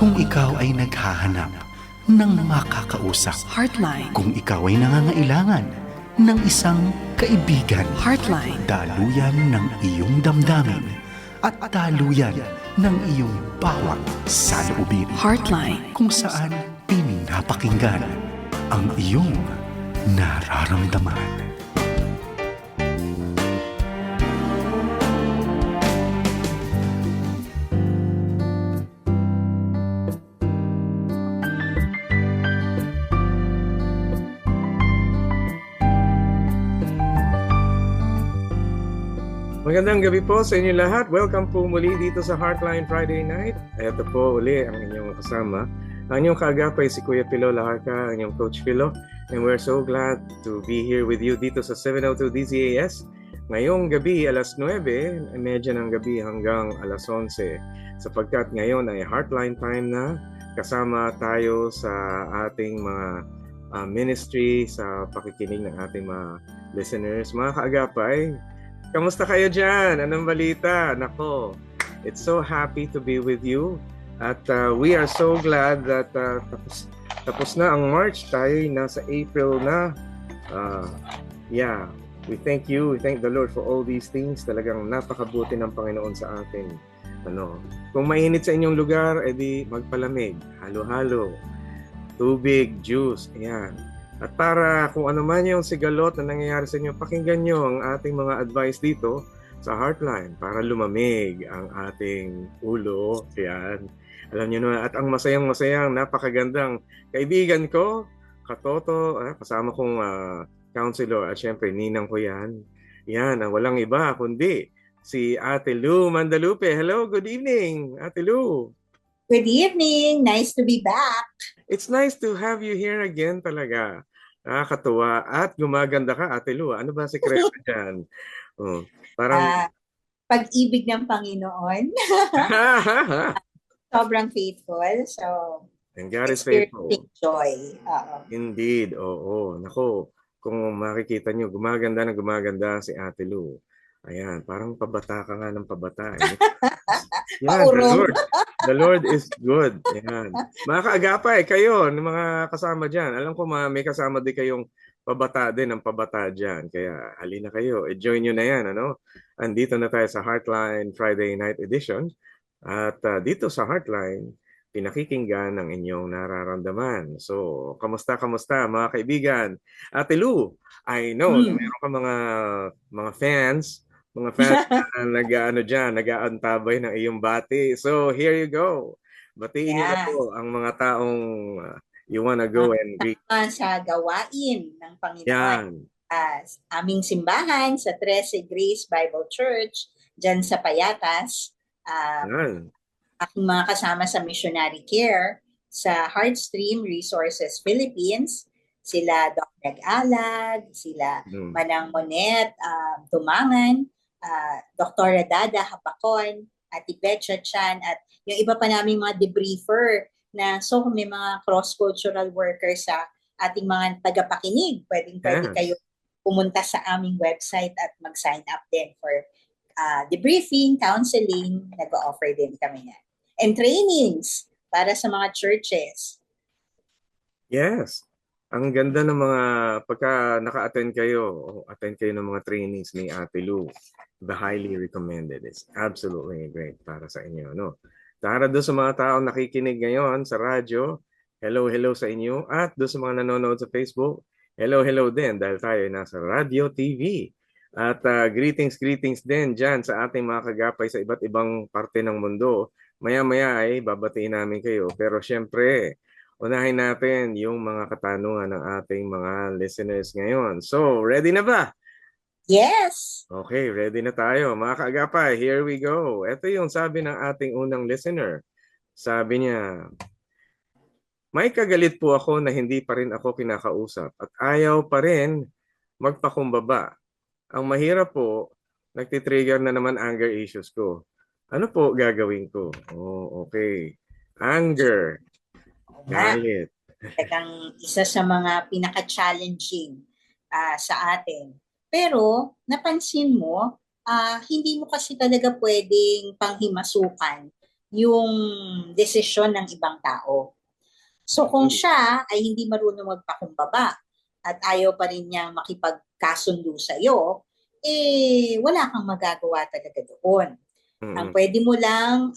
Kung ikaw ay naghahanap ng makakausap, Heartline. kung ikaw ay nangangailangan ng isang kaibigan, Heartline. daluyan ng iyong damdamin at daluyan ng iyong bawat saloobin. Heartline. Kung saan pinapakinggan ang iyong nararamdaman. Magandang gabi po sa inyo lahat. Welcome po muli dito sa Heartline Friday Night. Ito po uli ang inyong kasama. Ang inyong kaagapay si Kuya Pilo Laharca, ang inyong Coach Pilo. And we're so glad to be here with you dito sa 702 DZAS. Ngayong gabi, alas 9, medyo ng gabi hanggang alas 11. Sapagkat ngayon ay Heartline time na. Kasama tayo sa ating mga ministry, sa pakikinig ng ating mga listeners. Mga kaagapay, kamusta kayo dyan? Anong balita? Nako, it's so happy to be with you. At we are so glad that tapos na ang March. Tayo nasa April na. We thank you. We thank the Lord for all these things. Talagang napakabuti ng Panginoon sa atin. Kung mainit sa inyong lugar, edi magpalamig. Halo-halo. Tubig, juice. Ayan. At para kung ano man yung sigalot na nangyayari sa inyo, pakinggan nyo ang ating mga advice dito sa Heartline para lumamig ang ating ulo. Yan. Alam nyo na, at ang masayang-masayang, napakagandang kaibigan ko, Katoto, kasama kong counselor, at syempre, ninang ko yan. Yan, walang iba, kundi si Ate Lou Mandalupe. Hello, good evening, Ate Lou. Good evening. Nice to be back. It's nice to have you here again talaga. Nakakatuwa. At gumaganda ka, Ate Lou. Ano ba sekreto dyan? Parang pag-ibig ng Panginoon. Sobrang faithful. So, and God is faithful. Joy. Indeed. Oo. Nako, kung makikita nyo, gumaganda na gumaganda si Ate Lou. Ayan, parang pabata ka nga ng pabata. Yan, the Lord is good. Yan. Mga kaagapay, kayo, mga kasama dyan. Alam ko may kasama din kayong pabata din, ang pabata dyan. Kaya halina kayo, join nyo na yan. Andito na tayo sa Heartline Friday Night Edition. At dito sa Heartline, pinakikinggan ng inyong nararamdaman. So, kamusta mga kaibigan? Ate Lou, I know na meron ka mga fans na nag-aantabay ng iyong bati. So, here you go. Batiin niyo na po ang mga taong you wanna go and greet. Sa gawain ng Panginoon. Yan. Aming simbahan sa 13 Grace Bible Church, dyan sa Payatas. Aking mga kasama sa missionary care sa Heartstream Resources Philippines, sila Dr. Nag-Alag, sila Manang Monet, Tumangan, Dr. Dada Hapakon, Ati Betcha Chan, at yung iba pa naming mga debriefer na so may mga cross-cultural workers sa ating mga tagapakinig. Pwede kayo pumunta sa aming website at mag-sign up din for debriefing, counseling, nag-offer din kami yan. And trainings para sa mga churches. Yes. Ang ganda ng mga pagka naka-attend kayo, attend kayo ng mga trainings ni Ate Lou. The highly recommended. It's absolutely great para sa inyo. Para doon sa mga taong nakikinig ngayon sa radyo, hello sa inyo. At doon sa mga nanonood sa Facebook, hello din dahil tayo nasa Radio TV. At greetings din dyan sa ating mga kagapay sa iba't ibang parte ng mundo. Maya-maya ay babatiin namin kayo. Pero syempre, unahin natin yung mga katanungan ng ating mga listeners ngayon. So, ready na ba? Yes! Okay, ready na tayo. Mga kaagapay, here we go. Ito yung sabi ng ating unang listener. Sabi niya, may kagalit po ako na hindi pa rin ako kinakausap at ayaw pa rin magpakumbaba. Ang mahirap po, nagtitrigger na naman anger issues ko. Ano po gagawin ko? Okay. Anger. Galit. Talagang isa sa mga pinaka-challenging sa atin. Pero, napansin mo, hindi mo kasi talaga pwedeng panghimasukan yung desisyon ng ibang tao. So kung siya ay hindi marunong magpakumbaba at ayaw pa rin niyang makipagkasundo sa iyo, wala kang magagawa talaga doon. Ang pwede mo lang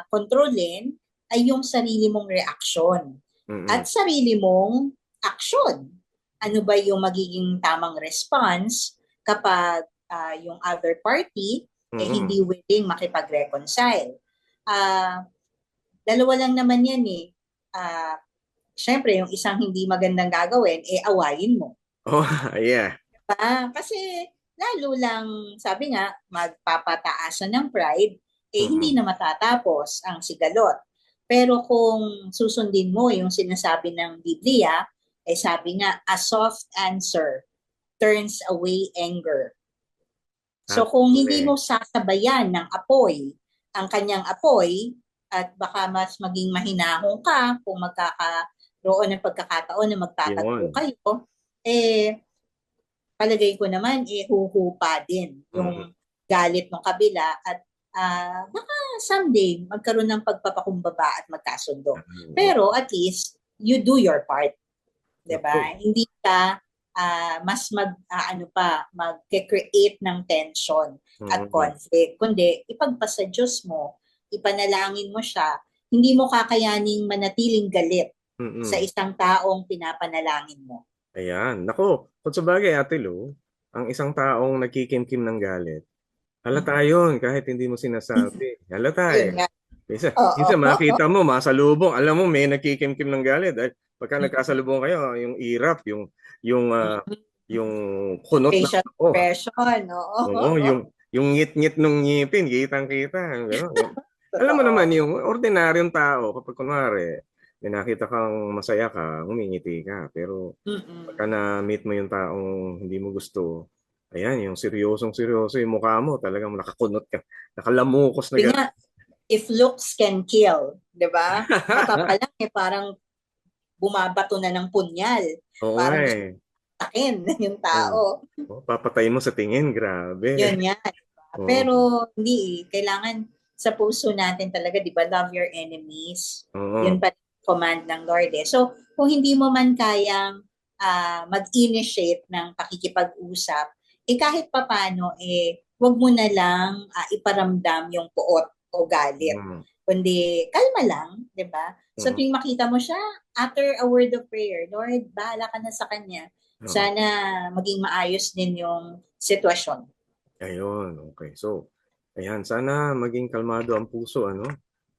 kontrolin ay yung sarili mong reaksyon at sarili mong aksyon. Ano ba yung magiging tamang response kapag yung other party hindi willing makipag-reconcile. Dalawa lang naman yan eh. Syempre, yung isang hindi magandang gagawin, awayin mo. Oh, yeah. Kasi lalo lang, sabi nga, magpapataasan ng pride, hindi na matatapos ang sigalot. Pero kung susundin mo yung sinasabi ng Biblia, sabi nga, a soft answer turns away anger. So kung hindi mo sasabayan ng apoy, ang kanyang apoy, at baka mas maging mahinahon ka kung magkakaroon ng pagkakataon na magtatagpo kayo, palagay ko naman, huhupa din yung galit ng kabila at baka someday magkaroon ng pagpapakumbaba at magkasundo. Pero at least, you do your part. Diba? Hindi ka mas mag-create ng tension at conflict. Kundi, ipagpasa Diyos mo, ipanalangin mo siya, hindi mo kakayaning manatiling galit sa isang taong pinapanalangin mo. Ayan. Nako, kung sa bagay, Ate Lu, ang isang taong nagkikimkim ng galit, halata yun kahit hindi mo sinasabi. Halata eh. Minsan makita mo, masalubong, alam mo may nagkikimkim ng galit. Pagka nagkasalubong kayo, yung irap, yung kunot na expression, oo, yung ngit-ngit ng ngipin, kitang-kita. Alam mo naman, yung ordinaryong tao, kapag kunwari, may nakita kang masaya ka, humingiti ka. Pero pagka na-meet mo yung taong hindi mo gusto, ayan, yung seryosong-seryoso yung mukha mo, talagang nakakunot ka, nakalamukos na gano'n. If looks can kill, di ba? Mata pa lang parang bumabato na ng punyal. Oo, parang akin yung tao. Papatayin mo sa tingin, grabe. Yun yan. Pero hindi kailangan sa puso natin talaga, di ba, love your enemies. Yun pa command ng Lord eh. So, kung hindi mo man kayang mag-initiate ng pakikipag-usap, kahit papano, wag mo na lang iparamdam yung puot o galit. Kundi, kalma lang, di ba? So, tuwing makita mo siya, after a word of prayer, Lord, bahala ka na sa kanya. Sana maging maayos din yung sitwasyon. Ayun, okay. So, ayan, sana maging kalmado ang puso, ano?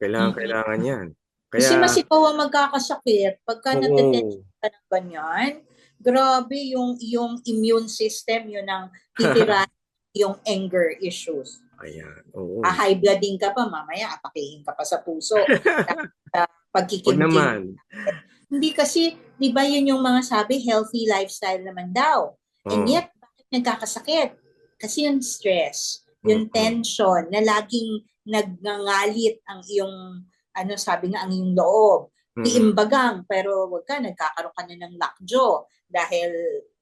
Kailangan yan. Kasi mas ikaw ang magkakasakit pagka natetension ka ng ganyan. Grabe yung immune system, yun ang titira yung anger issues. Ayan, oo. High blooding ka pa, mamaya atakihin ka pa sa puso. Pagkikimkim. Naman. Hindi kasi, di ba yun yung mga sabi, healthy lifestyle naman daw. And yet, bakit nagkakasakit? Kasi yung stress, yung tension, na laging nagngangalit ang iyong sabi nga, ang iyong loob. Iimbagang, pero wag ka, nagkakaroon ka na ng lockjaw dahil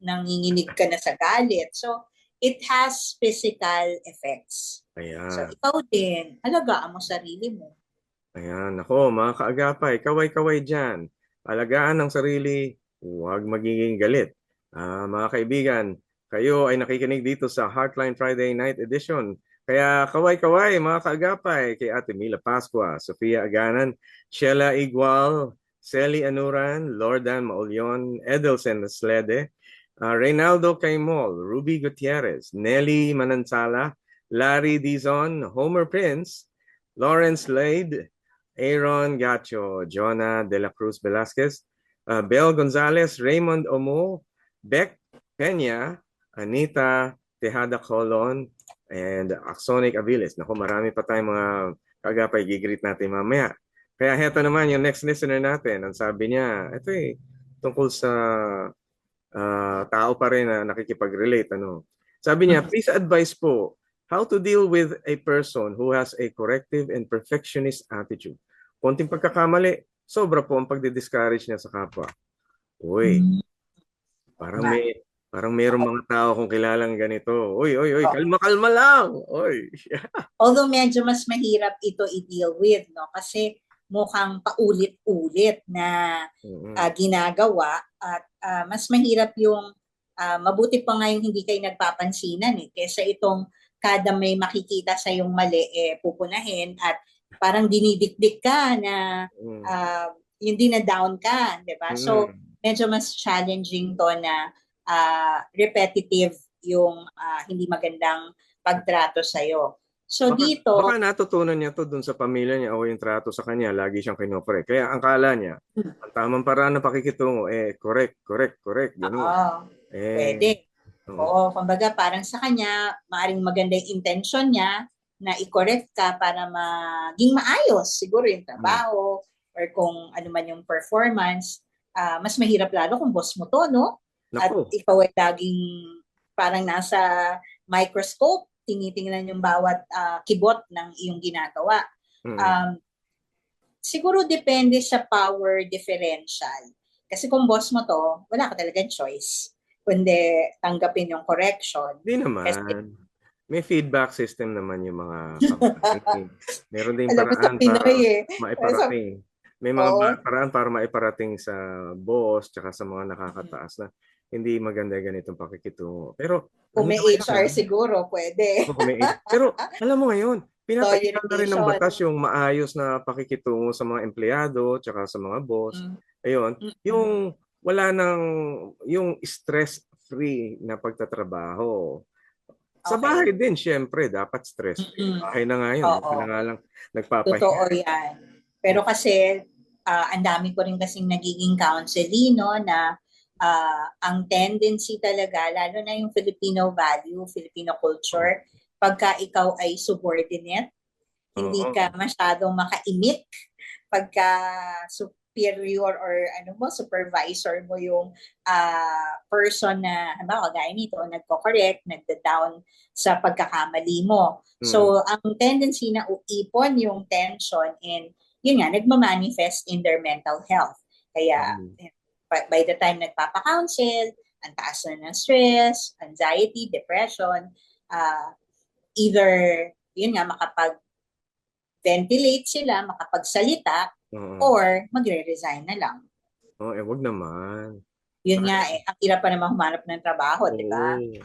nanginginig ka na sa galit. So, it has physical effects. Ayan. So, ikaw din, alagaan mo sarili mo. Ayan, ako, mga kaagapay, kaway-kaway dyan. Alagaan ang sarili, huwag magiging galit. Mga kaibigan, kayo ay nakikinig dito sa Heartline Friday Night Edition. Kaya kaway-kaway mga kaagapay kay Ate Mila Pascua, Sofia Aganan, Sheila Igual, Celi Anuran, Lordan Maulyon, Edelsen Slede, Reynaldo Caimol, Ruby Gutierrez, Nelly Manansala, Larry Dizon, Homer Prince, Lawrence Lade, Aaron Gacho, Jonah De La Cruz Velasquez, Bel Gonzalez, Raymond Omo, Beck Peña, Anita Tejada Colon, and Axonic Aviles. Naku, marami pa tayong mga kagapay gigreet natin mamaya. Kaya heto naman yung next listener natin. Ang sabi niya, ito tungkol sa tao pa rin na nakikipag-relate. Sabi niya, please advise po how to deal with a person who has a corrective and perfectionist attitude. Konting pagkakamali, sobra po ang pagdi-discourage niya sa kapwa. Uy, parang Parang mayroong mga tao kung kilalang ganito. Uy, uy, uy, kalma-kalma lang. Uy. Although medyo mas mahirap ito i-deal with, no? Kasi mukhang paulit-ulit na Mm-mm. ginagawa at mas mahirap yung mabuti pa nga yung hindi kayo nagpapansinan kesa itong kada may makikita sa yung mali pupunahin at parang dinidikdik ka na Mm. uh, hindi na down ka, di ba? So Mm. medyo mas challenging to na repetitive yung hindi magandang pagtrato sa'yo. So Baka dito, natutunan niya to dun sa pamilya niya o yung trato sa kanya, lagi siyang kinokorek. Kaya ang kala niya, ang tamang paraan ng pakikitungo, correct, correct, correct, ganun. oo, Eh, pwede. oo. Oo, kumbaga parang sa kanya, maaring maganda yung intention niya na i-correct ka para maging maayos siguro yung Mm. trabaho or kung ano man yung performance. Mas mahirap lalo kung boss mo to, no? At Naku. ikaw ay laging parang nasa microscope, tinitingnan yung bawat kibot ng iyong ginagawa. Mm. Um, Siguro depende sa power differential. Kasi kung boss mo to, wala ka talagang choice. Kundi tanggapin yung correction. Di Kasi naman. May feedback system naman yung mga company. Meron ding alam mo sa paraan Pinoy para Sa, maiparating. May mga oo, paraan para maiparating sa boss tsaka sa mga nakakataas na hindi maganda ganitong pakikitungo. Pero kung ano may naman HR yun? siguro, pwede. Pero alam mo ngayon, pinapakita na rin ng Toleration. batas yung maayos na pakikitungo sa mga empleyado tsaka sa mga boss. Mm, Ayun, mm, yung wala nang yung stress-free na pagtatrabaho. Sa bahay okay. din, syempre, dapat stress-free. Mm, Bahay na nga yun, eh. oo. Sila nga lang Totoo nagpapahinga. yan. Pero kasi, ang dami ko rin kasing nagiging counseling, no, na ang tendency talaga, lalo na yung Filipino value, Filipino Oo. culture, pagka ikaw ay subordinate, hindi ka Oo. masyadong makaimik pagka superior or ano mo, supervisor mo yung person na, halimbawa, gaya nito, nagko-correct, nagda-down sa pagkakamali mo. Mm. So, ang tendency na uipon yung tension and yun nga, nagmamanifest in their mental health. Kaya, Mm. by the time nagpapa-counsel, ang taas na ng stress, anxiety, depression, either, yun nga, makapag-ventilate sila, makapagsalita, Oo. or magre-resign na lang. Oo, wag naman. Yun nga Sayang. ang hirap pa naman humanap ng trabaho, di ba? Oo. Ang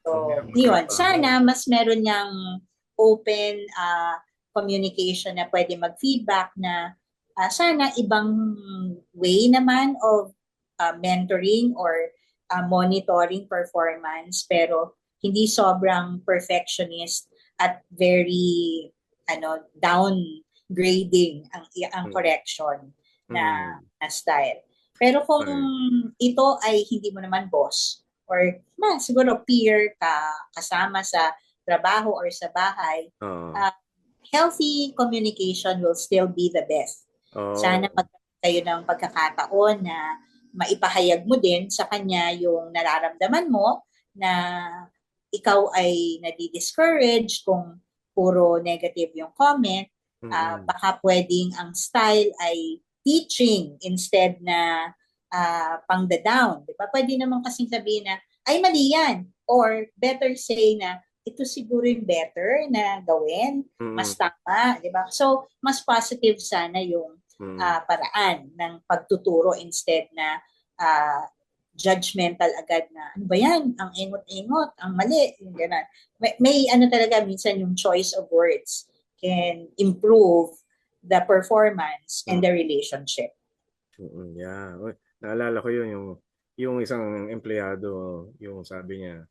So, hirap yun. magtrabaho. Sana mas meron niyang open communication na pwede mag-feedback na sana ibang way naman of mentoring or monitoring performance pero hindi sobrang perfectionist at very downgrading ang Mm. correction Mm. na style. Pero kung Correct. ito ay hindi mo naman boss or siguro peer kasama sa trabaho or sa bahay, Oo. uh, healthy communication will still be the best. Sana Oo. magkaroon kayo ng pagkakataon na maipahayag mo din sa kanya yung nararamdaman mo na ikaw ay nadi-discourage kung puro negative yung comment. Mm. Baka pwedeng ang style ay teaching instead na pang-down. Diba? Pwede naman kasing sabihin na, ay mali yan. Or better say na, ito siguro yung better na gawin. Mas Mm. tama. Diba? So, mas positive sana yung Mm. paraan ng pagtuturo instead na judgmental agad na, ano ba yan? Ang engot-engot, ang mali. Yung ganun. May ano talaga, minsan yung choice of words can improve the performance and the relationship. Yeah. Uy, naalala ko yun, yung isang empleyado, yung sabi niya,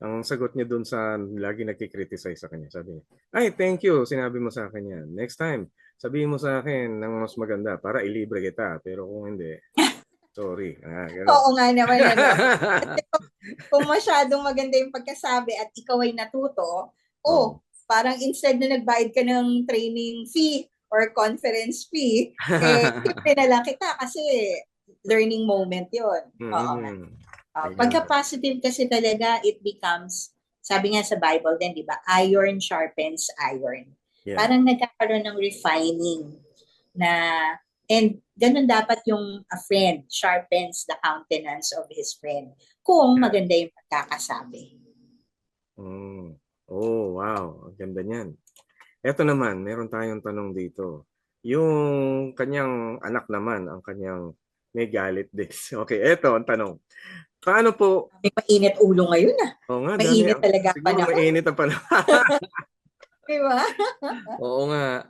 ang sagot niya doon sa lagi nagki-criticize sa kanya, sabi niya, ay, thank you, sinabi mo sa akin yan. Next time, sabihin mo sa akin ng mas maganda para ilibre kita. Pero kung hindi, sorry. Gano'n. Oo nga naman, ano. Kasi kung masyadong maganda yung pagkasabi at ikaw ay natuto, Oh. parang instead na nagbayad ka ng training fee or conference fee, libre na lang kita kasi learning moment yun. Oo nga. Pagka Ayan. positive kasi talaga, it becomes, sabi nga sa Bible din, di ba? Iron sharpens iron. Yeah. Parang nagkakaroon ng refining na And ganun dapat yung a friend sharpens the countenance of his friend kung maganda yung pagkakasabi. Oh, wow. Ang ganda niyan. Eto naman, meron tayong tanong dito. Yung kanyang anak naman, ang kanyang may galit din. Okay, eto ang tanong. Paano po? May mainit ulo ngayon Oo nga, dami. Mainit talaga ang Siguro panahon. mainit ang panahon. Diba? Oo nga.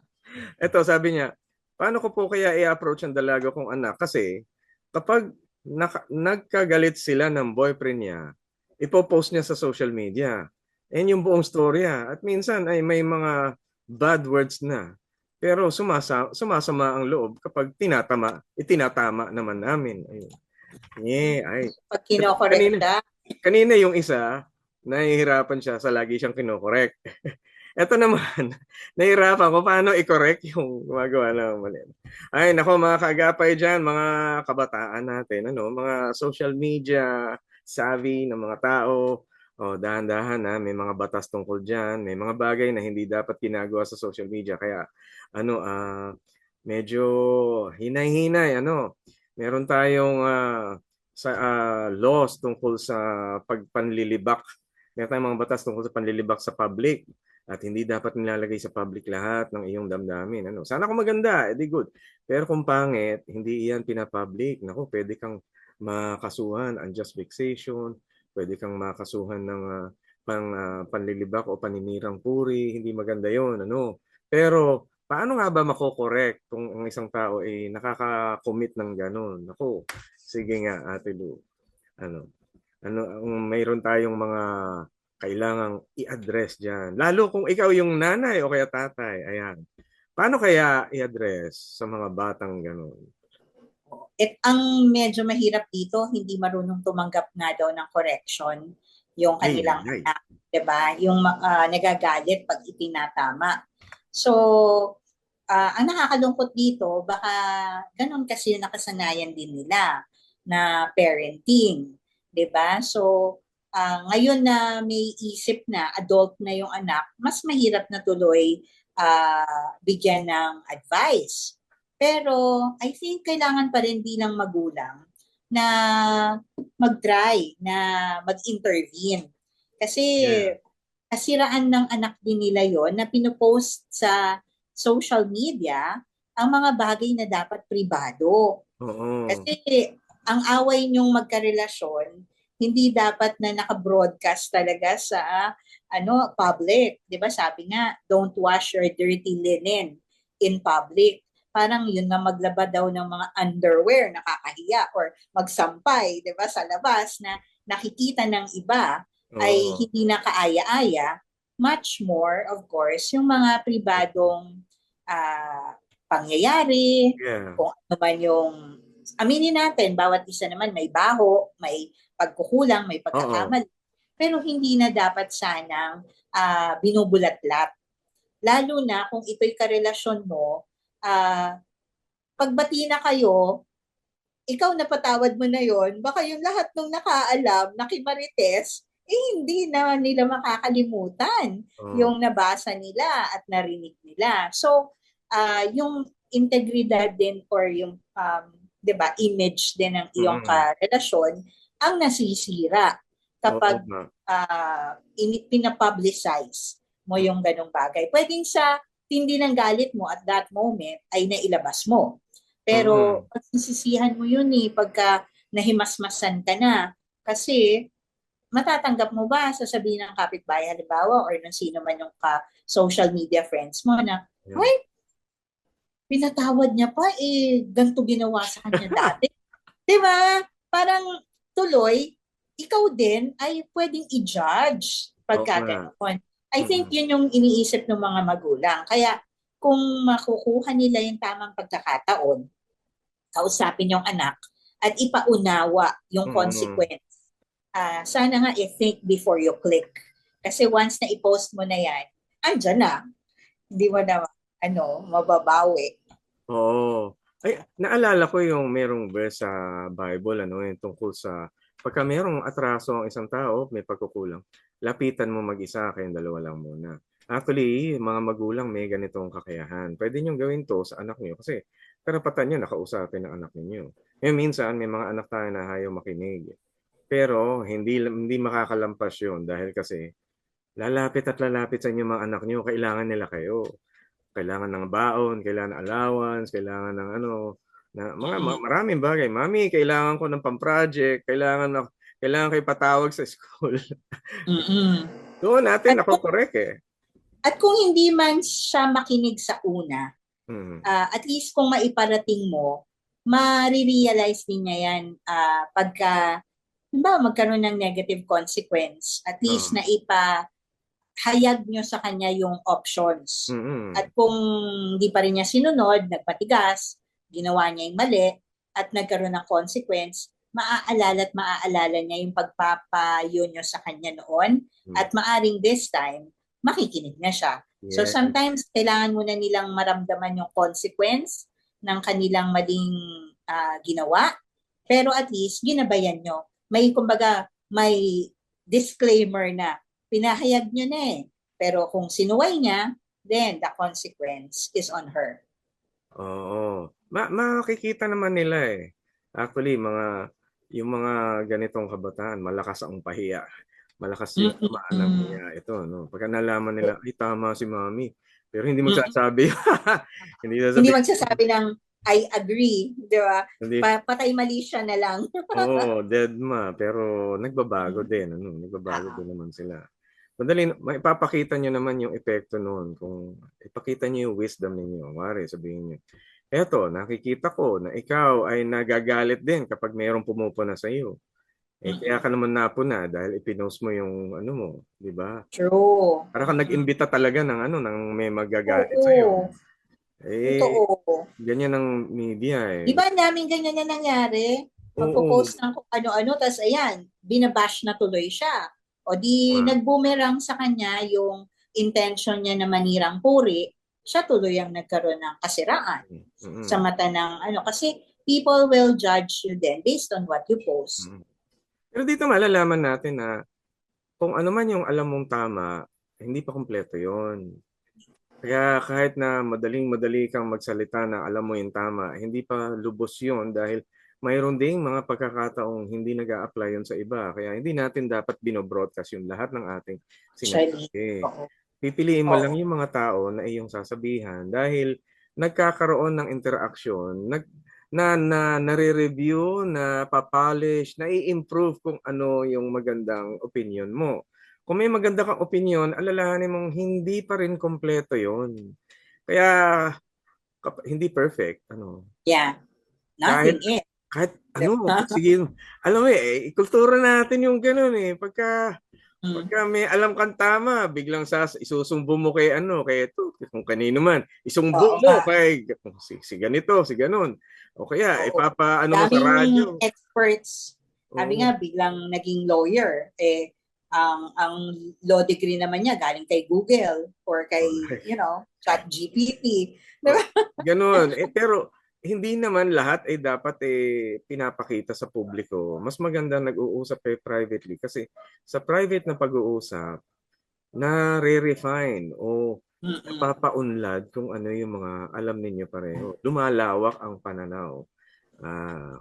Eto, sabi niya, paano ko po kaya i-approach ang dalaga kong anak? Kasi kapag nagkagalit sila ng boyfriend niya, ipopost niya sa social media. And yung buong storya. At minsan ay may mga bad words na. Pero sumasama ang loob kapag itinatama naman namin. Ayun. Ay. Pag kinokorekta. Kanina yung isa, nahihirapan siya sa lagi siyang kinokorek. Ito naman, nahihirapan ko paano i-correct yung gumagawa ng mali. Ay, nako mga kaagapay dyan, mga kabataan natin, mga social media savvy ng mga tao. Dahan-dahan na, may mga batas tungkol dyan, may mga bagay na hindi dapat ginagawa sa social media. Kaya, medyo hinay-hinay, meron tayong laws tungkol sa pagpanlilibak. Meron tayong mga batas tungkol sa panlilibak sa public. At hindi dapat nilalagay sa public lahat ng iyong damdamin. Sana kung maganda, edi good. Pero kung pangit, hindi iyan pinapublic. Naku, pwede kang makasuhan, unjust vexation, pwede kang makasuhan ng panlilibak o paninirang puri. Hindi maganda yon. Pero paano nga ba makokorek kung ang isang tao ay nakaka-commit ng gano'n? Naku, sige nga, Ate Lu. Mayroon tayong mga kailangang i-address dyan. Lalo kung ikaw yung nanay o kaya tatay. Ayan. Paano kaya i-address sa mga batang gano'n? Ang medyo mahirap dito, hindi marunong tumanggap nga daw ng correction yung kanilang anak. Diba? Yung nagagalit pag itinatama. So, ang nakakalungkot dito, baka ganun kasi nakasanayan din nila na parenting. Diba? So, ngayon na may isip na, adult na yung anak, mas mahirap na tuloy bigyan ng advice. Pero I think kailangan pa rin bilang magulang na mag-try, na mag-intervene. Kasi kasiraan ng anak din nila yon na pinopost sa social media ang mga bagay na dapat pribado. Kasi ang away niyong magkarelasyon, hindi dapat na naka-broadcast talaga sa public. 'Di ba? Sabi nga, don't wash your dirty linen in public. Parang yun na maglaba daw ng mga underwear, nakakahiya, or magsampay, 'di ba, sa labas na nakikita ng iba ay hindi na kaaya-aya. Much more, of course, yung mga pribadong pangyayari, kung ano man yung aminin natin, bawat isa naman may baho, may pagkukulang, may pagkakamali. Pero hindi na dapat sanang binubulat-lat. Lalo na kung ito'y karelasyon mo, pagbati na kayo, ikaw napatawad mo na yon, baka yung lahat ng nakaalam, nakimarites, hindi na nila makakalimutan yung nabasa nila at narinig nila. So, yung integridad din or yung 'di ba, image din ng iyong karelasyon ang nasisira kapag pinapublicize mo yung ganong bagay. Pwedeng sa tindi ng galit mo at that moment ay nailabas mo. Pero pagsisisihan mo yun pagka nahimasmasan ka na. Kasi matatanggap mo ba sasabihin ng kapitbahay halimbawa or ng sino man yung social media friends mo na, ay, pinatawad niya pa ganito ginawa sa kanya dati. Diba? Parang tuloy, ikaw din ay pwedeng i-judge pagka gano'n. I think yun yung iniisip ng mga magulang. Kaya kung makukuha nila yung tamang pagkakataon, kausapin yung anak at ipaunawa yung consequence. Sana nga i-think before you click. Kasi once na i-post mo na yan, andyan na. Hindi mo na mababawi. Oo. Ay, naalala ko yung merong verse sa Bible, yung tungkol sa pagka merong atraso ang isang tao, may pagkukulang, lapitan mo mag-isa, kayong dalawa lang muna. Actually, mga magulang may ganitong kakayahan. Pwede niyong gawin to sa anak niyo kasi karapatan niyo nakausapin ang anak ninyo. Minsan may mga anak tayo na ayaw makinig. Pero hindi makakalampas 'yon dahil kasi lalapit at lalapit sa inyo mga anak niyo, kailangan nila kayo. Kailangan ng baon, kailangan ng allowance, kailangan ng na maraming bagay. Mami, kailangan ko ng pam-project, kailangan ko ipatawag sa school. Doon natin nako-correct eh. At kung hindi man siya makinig sa una, at least kung maiparating mo, marirealize din niya yan pagka magkaroon ng negative consequence. At least na ipahayag nyo sa kanya yung options. At kung hindi pa rin niya sinunod, nagpatigas, ginawa niya yung mali, at nagkaroon ng consequence, maaalala niya yung pagpapayo nyo sa kanya noon, at maaring this time, makikinig na siya. Yeah. So sometimes, kailangan muna nilang maramdaman yung consequence ng kanilang maling ginawa, pero at least, ginabayan nyo. Kumbaga, may disclaimer na, pinahayag nyo na eh. Pero kung sinuway niya, then the consequence is on her. Oo. Makikita naman nila eh. Actually, yung mga ganitong kabataan, malakas ang pahiya. Malakas yung tumaan niya. Ito, no? Pagka nalaman nila, ay tama si mami. Pero hindi magsasabi. Hindi magsasabi ng, I agree. Di ba? Patay mali siya na lang. Oo, dead ma. Pero nagbabago din. Nagbabago din naman sila. Madali, maipapakita nyo naman yung epekto noon. Kung ipakita nyo yung wisdom ninyo. Mare, sabihin nyo, eto, nakikita ko na ikaw ay nagagalit din kapag mayroong pumupuna sa iyo. Kaya ka naman napuna dahil ipinost mo yung mo, di ba? True. Para ka nag-imbita talaga ng may magagalit sa iyo. Totoo. Ganyan ang media eh. Di ba namin ganyan na nangyari? Magpo-post ng kung ano-ano, tapos ayan, binabash na tuloy siya. O di nag-boomerang sa kanya yung intention niya na manirang puri, siya tuloy ang nagkaroon ng kasiraan sa mata ng kasi people will judge you then based on what you post. Pero dito malalaman natin na kung ano man yung alam mong tama, hindi pa kumpleto yon. Kaya kahit na madali kang magsalita na alam mo yung tama, hindi pa lubos yon dahil mayroon ding mga pagkakataong hindi nag-a-apply yun sa iba. Kaya hindi natin dapat binobroadcast yung lahat ng ating sinasabi. Pipiliin mo lang yung mga tao na iyong sasabihan dahil nagkakaroon ng interaction, nare-review, na papolish, na i-improve kung ano yung magandang opinion mo. Kung may maganda kang opinion, alalahanin mong hindi pa rin kompleto yon. Kaya hindi perfect. Yeah. Nothing is. Kahit sige, alam mo kultura natin yung gano'n eh. Pagka may alam kang tama, biglang isusumbo mo kay ito, kung kanino man, isumbo mo kay si ganito, si ganun. O kaya mo sa radyo. Experts. Sabi nga, biglang naging lawyer. Ang law degree naman niya galing kay Google or kay, ChatGPT. Ganun. Pero hindi naman lahat ay dapat pinapakita sa publiko. Mas maganda nag-uusap privately kasi sa private na pag-uusap, na-refine o napapaunlad kung ano yung mga alam ninyo pareho. Lumalawak ang pananaw.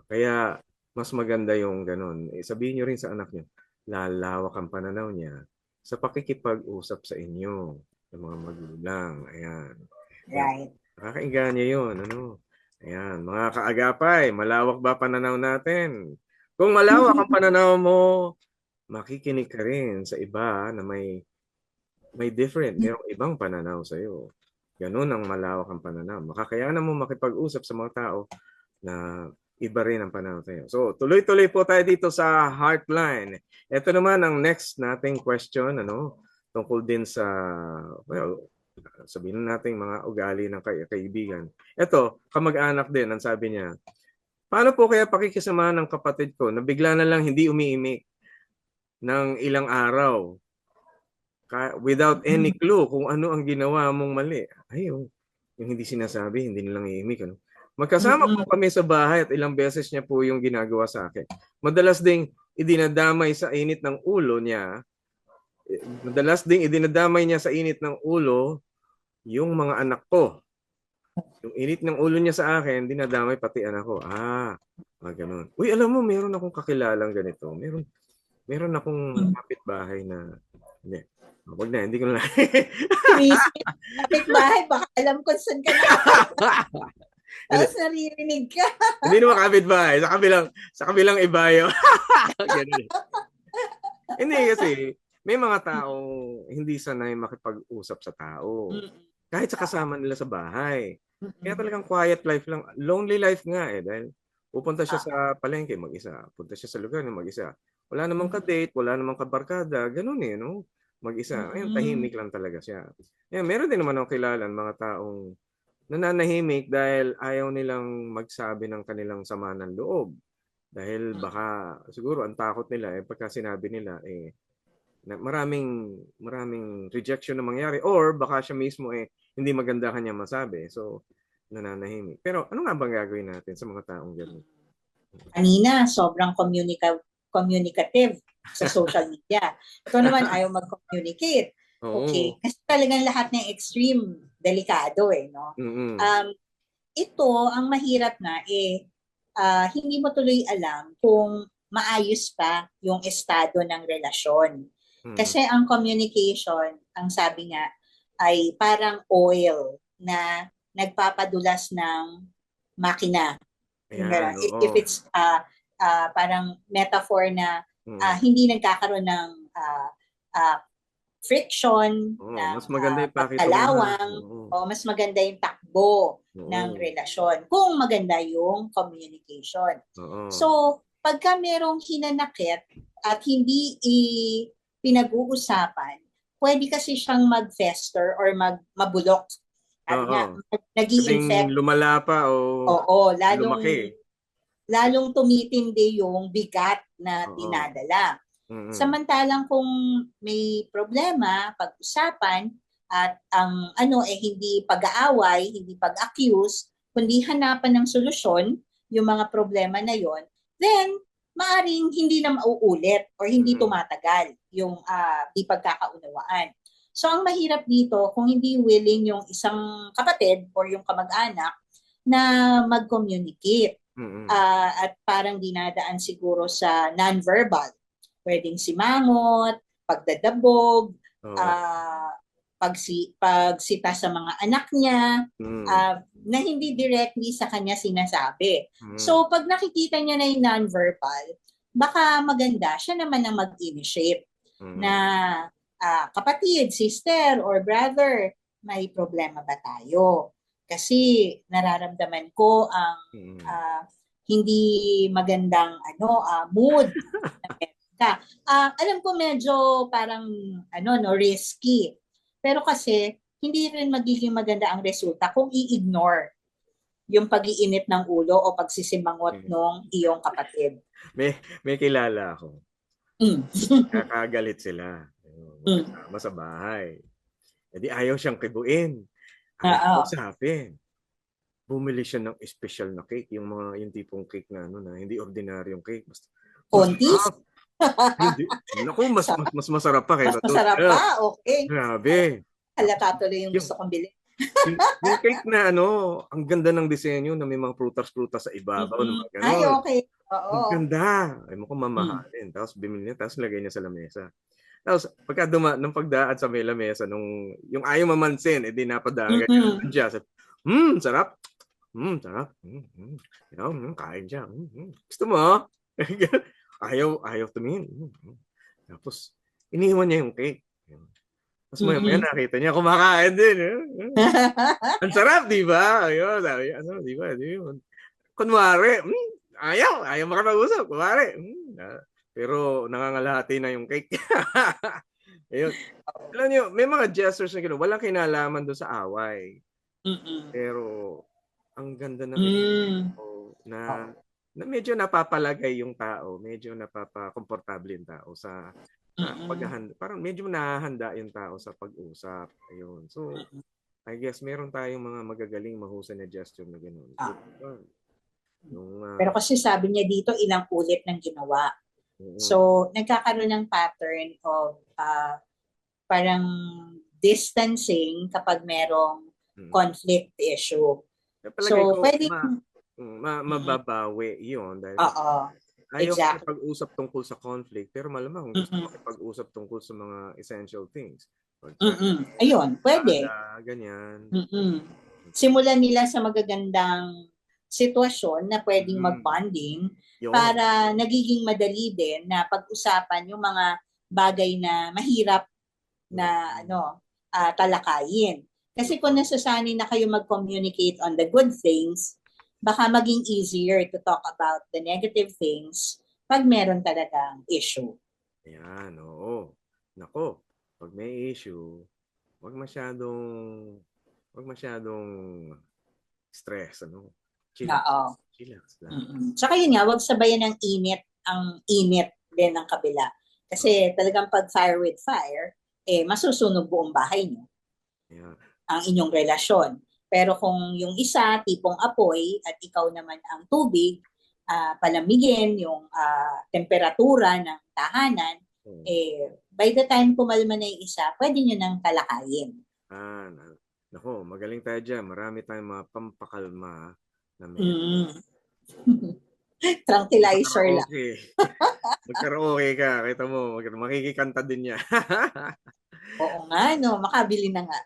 Kaya mas maganda yung ganun. Sabihin nyo rin sa anak nyo, lalawak ang pananaw niya sa pakikipag-usap sa inyo, ng mga magulang. Ayan. Right. Nakakainggan yun. Ayan, mga kaagapay, malawak ba pananaw natin? Kung malawak ang pananaw mo, makikinig ka rin sa iba na may different, mayroong ibang pananaw sa iyo. Ganun ang malawak ang pananaw. Makakayanan mo makipag-usap sa mga tao na iba rin ang pananaw sa iyo. So, tuloy-tuloy po tayo dito sa Heartline. Ito naman ang next nating question, tungkol din sa, sabihin natin mga ugali ng kaibigan. Ito, kamag-anak din, ang sabi niya, paano po kaya pakikisamahan ng kapatid ko na bigla na lang hindi umiimik ng ilang araw without any clue kung ano ang ginawa mong mali? Yung hindi sinasabi, hindi nilang iimik. Magkasama po kami sa bahay at ilang beses niya po yung ginagawa sa akin. Madalas ding idinadamay sa init ng ulo niya yung mga anak ko. Yung init ng ulo niya sa akin, dinadamay pati anak ko. Ganun. Uy, alam mo, meron akong kakilalang ganito. Meron akong Mm. kapitbahay na, hindi. Wag na, hindi ko na. Sumisip. Kapit-bahay, baka alam ko saan ka nakatira. Hindi, Tapos naririnig ka. hindi naman kapitbahay. Sa kabilang ibayo. Ganun eh. Hindi kasi, may mga taong hindi sanay makipag-usap sa tao. Mm. Kahit sa kasama nila sa bahay. Kaya Mm. talagang quiet life lang. Lonely life nga eh. Dahil pupunta siya sa palengke mag-isa. Punta siya sa lugar na mag-isa. Wala namang ka-date, wala namang kabarkada. Ganun eh, no? Mag-isa. Ayun, Mm. tahimik lang talaga siya. Meron din naman ako kilala mga taong nananahimik dahil ayaw nilang magsabi ng kanilang sama ng loob. Dahil baka siguro ang takot nila pagka sinabi nila na maraming rejection na mangyari or baka siya mismo hindi maganda kanya masabi. So nananahimik. Pero ano nga bang gagawin natin sa mga taong gano'n? Kanina, sobrang communicative sa social media. Ito naman ayaw mag-communicate. Oo. Okay, kasi talagang lahat ng extreme, delikado no? Mm. Ito, ang mahirap na hindi mo tuloy alam kung maayos pa yung estado ng relasyon. Mm. Kasi ang communication, ang sabi nga, ay parang oil na nagpapadulas ng makina. Ayan, If oo. it's parang metaphor na Mm. hindi nagkakaroon ng uh, friction, Oo, ng mas maganda pakitunguhan. pagkalawang, Oo. o mas maganda yung takbo ng Oo. relasyon kung maganda yung communication. Oo. So, pagka merong hinanakit at hindi pinag-uusapan, pwede kasi siyang mag-fester or mabulok. Sabi Oo. nga, Pwedeng nag-i-infect. lumala pa o Oo, lumaki. lalong tumitindi yung bigat na Oo. dinadala. Mm. Samantalang kung may problema, pag-usapan, at ang hindi pag-aaway, hindi pag-accuse, kundi hanapan ng solusyon yung mga problema na yon, then maaring hindi na mauulit or hindi Mm. tumatagal yung di pagkakaunawaan. So ang mahirap dito, kung hindi willing yung isang kapatid or yung kamag-anak na mag-communicate Mm. at parang dinadaan siguro sa non-verbal. Pwedeng simangot, pagdadabog, Oo. uh, pagsita sa mga anak niya, Mm. na hindi directly sa kanya sinasabi. Mm. So, pag nakikita niya na yung non-verbal, baka maganda siya naman ang mag-initiate na Mm. kapatid, sister, or brother, may problema ba tayo? Kasi nararamdaman ko ang Mm. hindi magandang mood na meron ka. Alam ko medyo parang risky. Pero kasi hindi rin magiging maganda ang resulta kung i-ignore yung pag-iinit ng ulo o pagsisimangot Mm. ng iyong kapatid. May kilala ako. Mm. Kakagalit sila. Mm. Magkasama sa bahay. Di ayaw siyang kibuin. Ayaw Oo. kausapin. Bumili siya ng special na cake, yung tipong cake na hindi ordinaryong cake. Basta Kontis? masarap. Hindi. Naku, mas masarap pa Mas kaysa doon. masarap pa? Okay. Grabe. Halata tuloy yung Yung, gusto kong bilhin. yung cake na ang ganda ng disenyo na may mga prutas-prutas sa ibabaw. Mm-mm. Mga Ay, ganon. okay. Ang Oo. ganda. Ay mo kung Mm. mamahalin. Tapos bimili niya, tapos lagay niya sa lamesa. Tapos pagka nung pagdaan sa may lamesa, yung ayaw mamansin, di napadaan ganyan. Mm-mm. Diyan, sarap. Sarap. Kain siya. Gusto mo? ayaw tumingin. Tapos, iniwan niya yung cake. Tapos maya nakita niya, kumakain din. Ang sarap, di ba? Ayun, sabi niya, di ba? Kunwari, ayaw makapag-usap. Kunwari. Pero nangangalahati na yung cake. Ayun. Alam niyo, may mga gestures na gano'n. Walang kinalaman doon sa away. Mm-mm. Pero, ang ganda ng na medyo napapalagay yung tao, medyo napapakomportable yung tao sa paghahanda. Parang medyo nahahanda yung tao sa pag-usap. Ayun. So, I guess meron tayong mga magagaling mahusay na gesture na gano'n. Pero kasi sabi niya dito, ilang ulit ng ginawa. So, nagkakaroon ng pattern of parang distancing kapag merong conflict issue. Palagay So, ko pwedeng, mm, mababawi 'yun dahil oo, ayaw exactly. makipag-usap tungkol sa conflict, pero malamang gusto Mm, makipag-usap tungkol sa mga essential things. Pagkain, ayun, pwede. sala, ganyan. Mm. Simulan nila sa magagandang sitwasyon na pwedeng Mm, mag-bonding 'yun. para nagiging madali din na pag-usapan yung mga bagay na mahirap na Mm, talakayin. Kasi kung totoo. nasasanay na kayo mag-communicate on the good things, baka maging easier to talk about the negative things pag meron talagang issue. Ayan, oo. Naku, 'pag may issue, 'wag masyadong 'wag masyadong stress, ano. Chillax, Oo. chillax lang. Tsaka yun nga, wag sabayan ng init ang init din ng kabila. Oo, Kasi talagang pag fire with fire, masusunog buong bahay niyo ayan. ang inyong relasyon. Pero kung yung isa, tipong apoy, at ikaw naman ang tubig, palamigin yung temperatura ng tahanan, Oo. by the time kumalma na yung isa, pwede nyo nang talakayin. Na naku, magaling tayo diyan. Marami tayong mga pampakalma na medyo Mm. Tranquilizer lang. magka-karaoke. Magkaraoke ka, kita mo, makikikanta din niya. Oo nga, no, makabili na nga.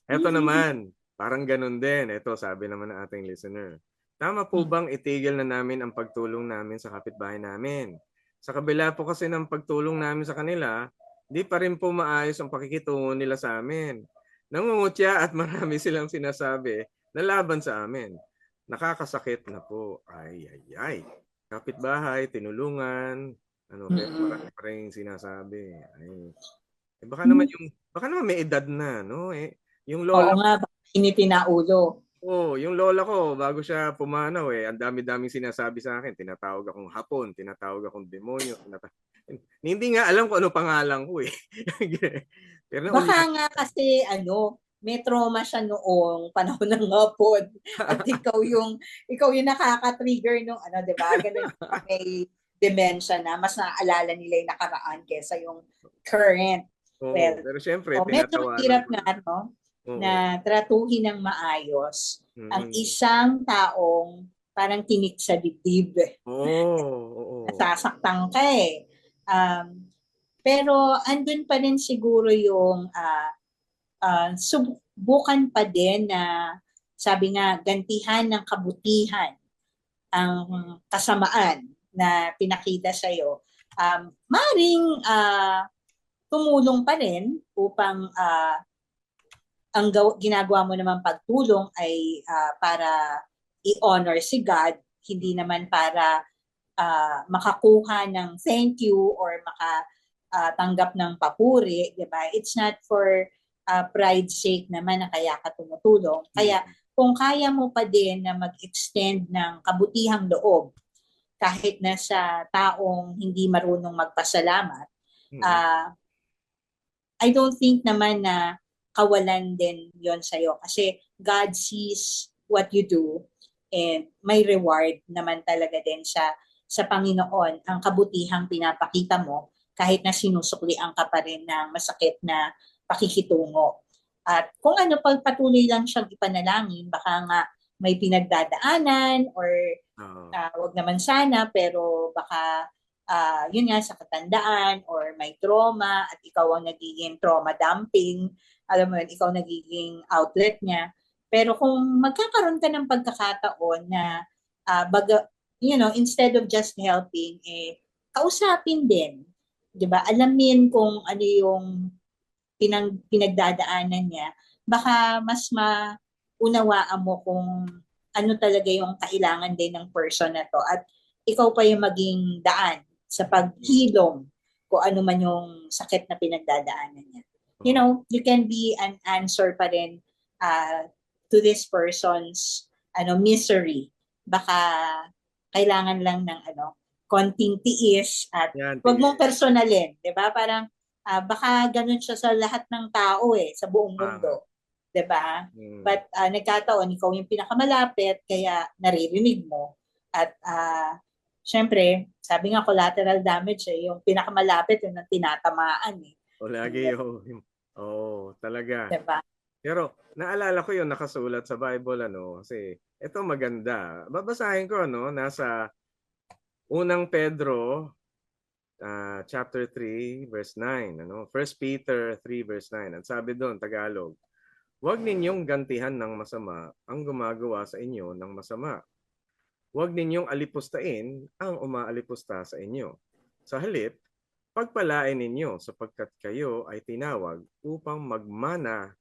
Eto naman, parang ganun din. Eto, sabi naman ng ating listener. Tama po bang itigil na namin ang pagtulong namin sa kapitbahay namin? Sa kabila po kasi ng pagtulong namin sa kanila, di pa rin po maayos ang pakikitungo nila sa amin. Nangungutya at marami silang sinasabi na laban sa amin. Nakakasakit na po. Ay, ay, ay. Kapitbahay, tinulungan, ano, pero Mm-mm. marami pa rin sinasabi. Ay, baka naman may edad na, no? Yung Oo lola nga, initin na ulo. yung lola ko bago siya pumanaw ang dami-daming sinasabi sa akin. Tinatawag akong hapon, tinatawag akong demonyo, hindi nga alam kung ano pangalan ko eh. Pero Baka naulihan. nga kasi may trauma siya noong panahon ng hapon at ikaw yung nakaka-trigger nung 'di ba? Ganun yung mga may dementia na mas naaalala nila yung nakaraan kaysa yung current. Oo, Well, pero syempre medyo tinatawanan mahirap ko nga lang. Oo. na tratuhin ng maayos ang Mm. isang taong parang tinik sa dibdib. Oo. Nasasaktan ka eh. Pero andun pa rin siguro yung subukan pa din na sabi nga gantihan ng kabutihan ang kasamaan na pinakita sa iyo. Maring tumulong pa rin upang ang ginagawa mo naman pagtulong ay para i-honor si God, hindi naman para makakuha ng thank you or makatanggap ng papuri, di ba? It's not for pride's sake naman na kaya ka tumutulong. Kaya Mm. kung kaya mo pa din na mag-extend ng kabutihang loob kahit na sa taong hindi marunong magpasalamat, Mm. uh, I don't think naman na kawalan din yon sa'yo kasi God sees what you do and may reward naman talaga din sa Panginoon ang kabutihang pinapakita mo kahit na sinusuklian ka pa rin ng masakit na pakikitungo. At kung patuloy lang siyang ipanalangin, baka nga may pinagdadaanan or Oo. wag naman sana pero baka yun nga sa katandaan or may trauma at ikaw ang nagiging trauma dumping, alam mo yun, ikaw nagiging outlet niya. Pero kung magkakaroon ka ng pagkakataon na instead of just helping, kausapin din. 'Di ba? Alamin kung ano yung pinagdadaanan niya. Baka mas maunawaan mo kung ano talaga yung kailangan din ng person na to at ikaw pa yung maging daan sa paghilom kung ano man yung sakit na pinagdadaanan niya. You Oo. know, you can be an answer pa rin to this person's misery. Baka kailangan lang ng konting tiis at Yan, wag mong tige. personalin, 'di ba? Parang baka ganun siya sa lahat ng tao sa buong Tama. mundo, 'di ba? Mm. But nagkataon ikaw yung pinakamalapit kaya naririnig mo at syempre, sabi nga collateral damage yung pinakamalapit yung tinatamaan O lagi oo, talaga. 'di ba? Pero naalala ko yung nakasulat sa Bible, kasi ito maganda. Babasahin ko, nasa unang Pedro, chapter 3, verse 9. First Peter 3, verse 9. At sabi doon, Tagalog, huwag ninyong gantihan ng masama ang gumagawa sa inyo ng masama. Huwag ninyong alipustain ang umaalipusta sa inyo. Sa halip, pagpalain ninyo sapagkat kayo ay tinawag upang magmana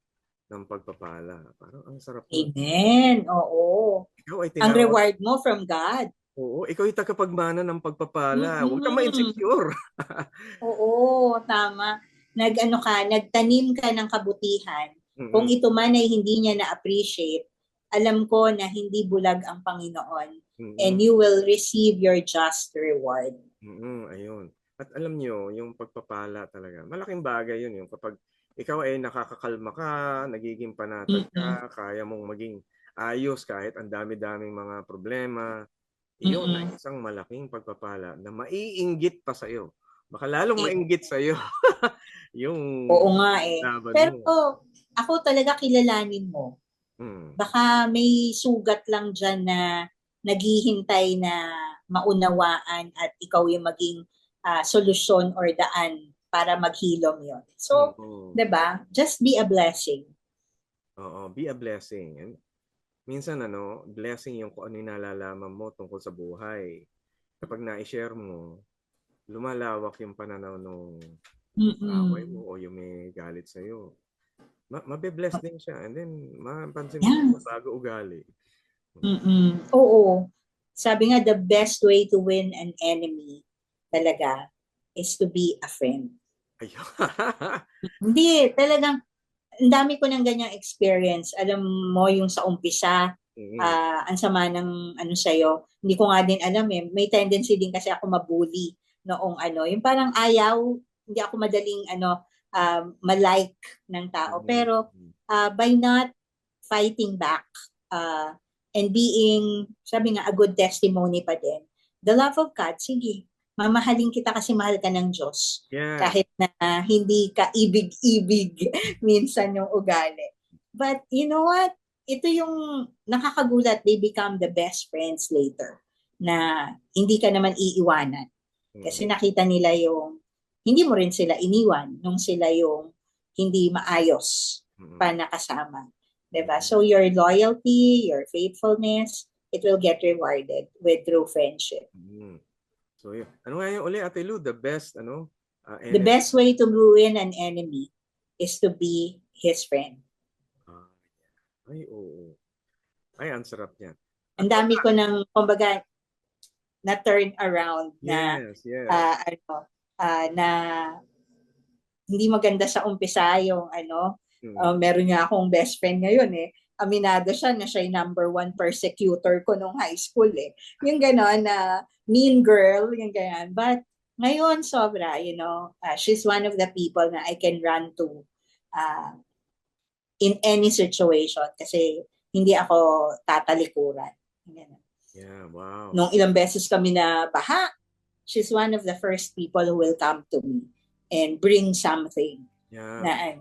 ng pagpapala. Parang ang sarap. Amen. Oo. Ikaw ay Ang tinawag. reward mo from God. Oo, ikaw ay tagapagmana ng pagpapala. Huwag kang ma-insecure. Oo, tama. Nagtanim ka ng kabutihan. Kung ito man ay hindi niya na-appreciate, alam ko na hindi bulag ang Panginoon. And you will receive your just reward. Ayun. At alam nyo, yung pagpapala talaga, malaking bagay yun. Yung kapag ikaw ay nakakakalma ka, nagiging panatag ka, kaya mong maging ayos kahit ang dami-daming mga problema. Iyon ay isang malaking pagpapala na maiinggit pa sa'yo. Baka lalong mainggit sa'yo. Oo nga eh. Pero ako talaga kilalanin mo. Baka may sugat lang dyan na naghihintay na maunawaan at ikaw yung maging solusyon or daan para maghilom yon. So, 'di ba? Just be a blessing. Oo, be a blessing. And minsan blessing yung kung ano yung nalalaman mo tungkol sa buhay. Kapag na-share mo, lumalawak yung pananaw ng away mo o yung may galit sa'yo. Mabe-bless din siya. And then, mapansin mo bago ugali. Oo. Sabi nga, the best way to win an enemy talaga is to be a friend. Ayun. Hindi, talagang ang dami ko ng ganyang experience. Alam mo yung sa umpisa, ang sama ng sa'yo. Hindi ko nga din alam eh. May tendency din kasi ako mabully noong yung parang ayaw, hindi ako madaling malike ng tao. Pero by not fighting back and being, sabi nga, a good testimony pa din, the love of God, sige, mamahalin kita kasi mahal ka ng Diyos. Yeah. Kahit na hindi ka ibig-ibig minsan yung ugali. But you know what? Ito yung nakakagulat, they become the best friends later na hindi ka naman iiwanan. Kasi nakita nila yung hindi mo rin sila iniwan nung sila yung hindi maayos pa nakasama. Diba? So your loyalty, your faithfulness, it will get rewarded with true friendship. So yun. Ano nga yung uli, Ate Lu? The best, the best way to ruin an enemy is to be his friend. Ay, oo. Ay, ang sarap niya. Ang dami ko ng, kumbaga, na turn around na, na hindi maganda sa umpisa yung meron nga akong best friend ngayon eh. Aminado siya na siya yung number 1 persecutor ko nung high school eh. Yung gano'n na mean girl, yung gano'n. But ngayon sobra, she's one of the people na I can run to in any situation kasi hindi ako tatalikuran. Ganun. Yeah, wow. Nung ilang beses kami na baha, she's one of the first people who will come to me and bring something na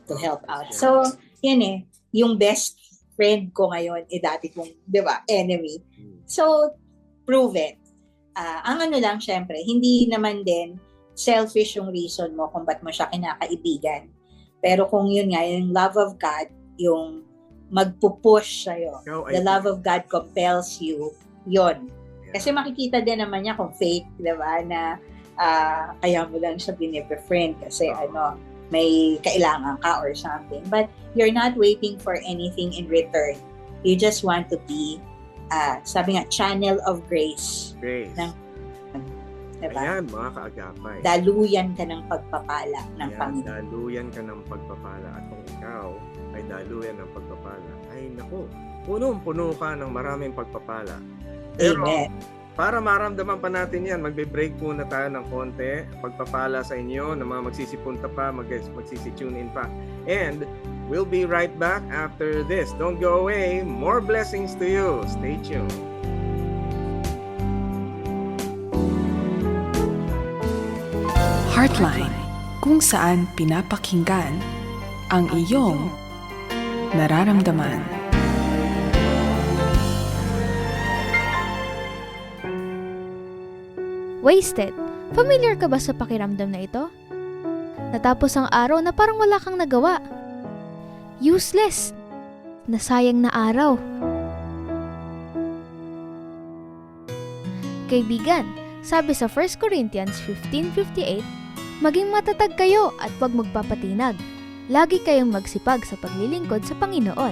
to help out. So, yan eh, yung best friend ko ngayon, dati kong, di ba, enemy. So, prove it. Ang lang, syempre, hindi naman din selfish yung reason mo kung ba't mo siya kinakaibigan. Pero kung yun nga, yung love of God, yung magpupush sa'yo. The love of God compels you, yun. Kasi makikita din naman niya kung fake, di ba, na kaya mo lang siya bine-befriend kasi may kailangan ka or something. But you're not waiting for anything in return. You just want to be, sabi nga, channel of grace. Grace. Diba? Ayan, mga kaagapay. Daluyan ka ng pagpapala ng Panginoon. Daluyan ka ng pagpapala. At kung ikaw ay daluyan ng pagpapala, ay naku, punong-puno ka ng maraming pagpapala. Pero, Amen. para maramdaman pa natin yan, magbe-break muna tayo ng konti. Pagpapala sa inyo, na mga magsisipunta pa, magsisi-tune in pa. And we'll be right back after this. Don't go away. More blessings to you. Stay tuned. Heartline, kung saan pinapakinggan, ang iyong nararamdaman. Wasted. Familiar ka ba sa pakiramdam na ito? Natapos ang araw na parang wala kang nagawa. Useless. Nasayang na araw. Kaibigan, sabi sa 1 Corinthians 15:58, maging matatag kayo at huwag magpapatinag. Lagi kayong magsipag sa paglilingkod sa Panginoon.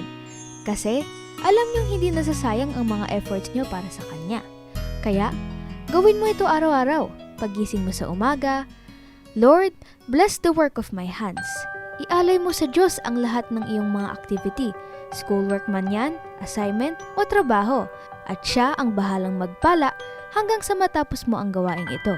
Kasi, alam niyong hindi nasasayang ang mga efforts niyo para sa Kanya. Kaya, gawin mo ito araw-araw. Paggising mo sa umaga, Lord, bless the work of my hands. Ialay mo sa Diyos ang lahat ng iyong mga activity, schoolwork man yan, assignment o trabaho, at siya ang bahalang magpala hanggang sa matapos mo ang gawaing ito.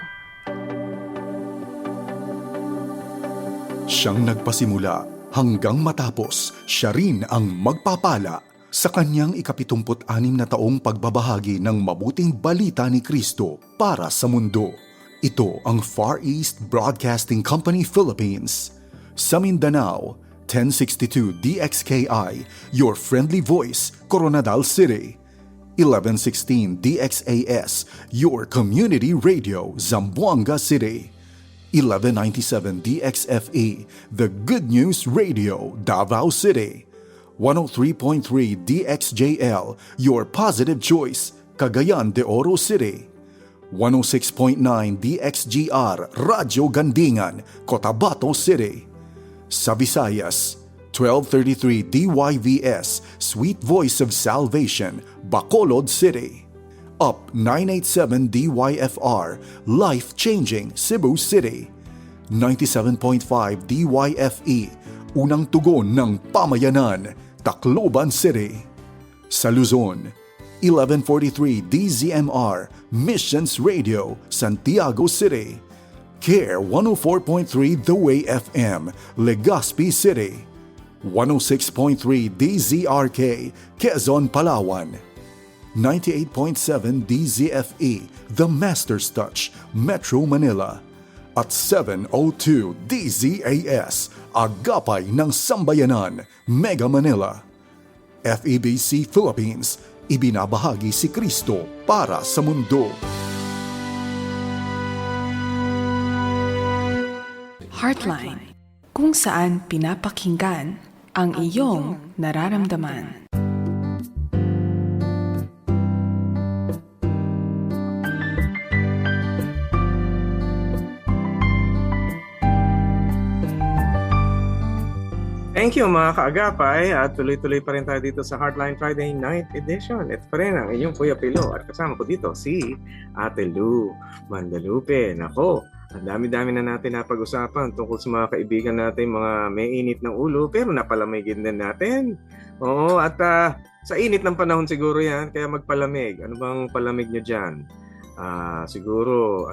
Siyang nagpasimula hanggang matapos, siya rin ang magpapala. Sa kanyang 76 na taong pagbabahagi ng mabuting balita ni Kristo para sa mundo. Ito ang Far East Broadcasting Company Philippines. Sa Mindanao, 1062 DXKI, your friendly voice, Coronadal City. 1116 DXAS, your community radio, Zamboanga City. 1197 DXFE, the Good News Radio, Davao City. 103.3 DXJL, your positive choice, Cagayan de Oro City. 106.9 DXGR, Radyo Gandingan, Cotabato City. Sa Visayas, 1233 DYVS, Sweet Voice of Salvation, Bacolod City. Up 987 DYFR, Life Changing, Cebu City. 97.5 DYFE, Unang Tugon ng Pamayanan, Tacloban City. Sa Luzon, 1143 DZMR, Missions Radio, Santiago City. CARE 104.3 The Way FM, Legazpi City. 106.3 DZRK, Quezon, Palawan. 98.7 DZFE, The Master's Touch, Metro Manila. At 702 DZAS, Agapay ng Sambayanan, Mega Manila. FEBC Philippines, ibinabahagi si Kristo para sa mundo. Heartline, kung saan pinapakinggan ang iyong nararamdaman. Thank you mga kaagapay at tuloy-tuloy pa rin tayo dito sa Heartline Friday Night Edition. Ito pa rin ang inyong Kuya Pilo at kasama ko dito si Ate Lou Mandalupe. Nako, ang dami-dami na natin napag-usapan tungkol sa mga kaibigan natin, mga may init ng ulo pero napalamigin din natin. Oo, at sa init ng panahon siguro yan, kaya magpalamig. Ano bang palamig nyo dyan? Siguro,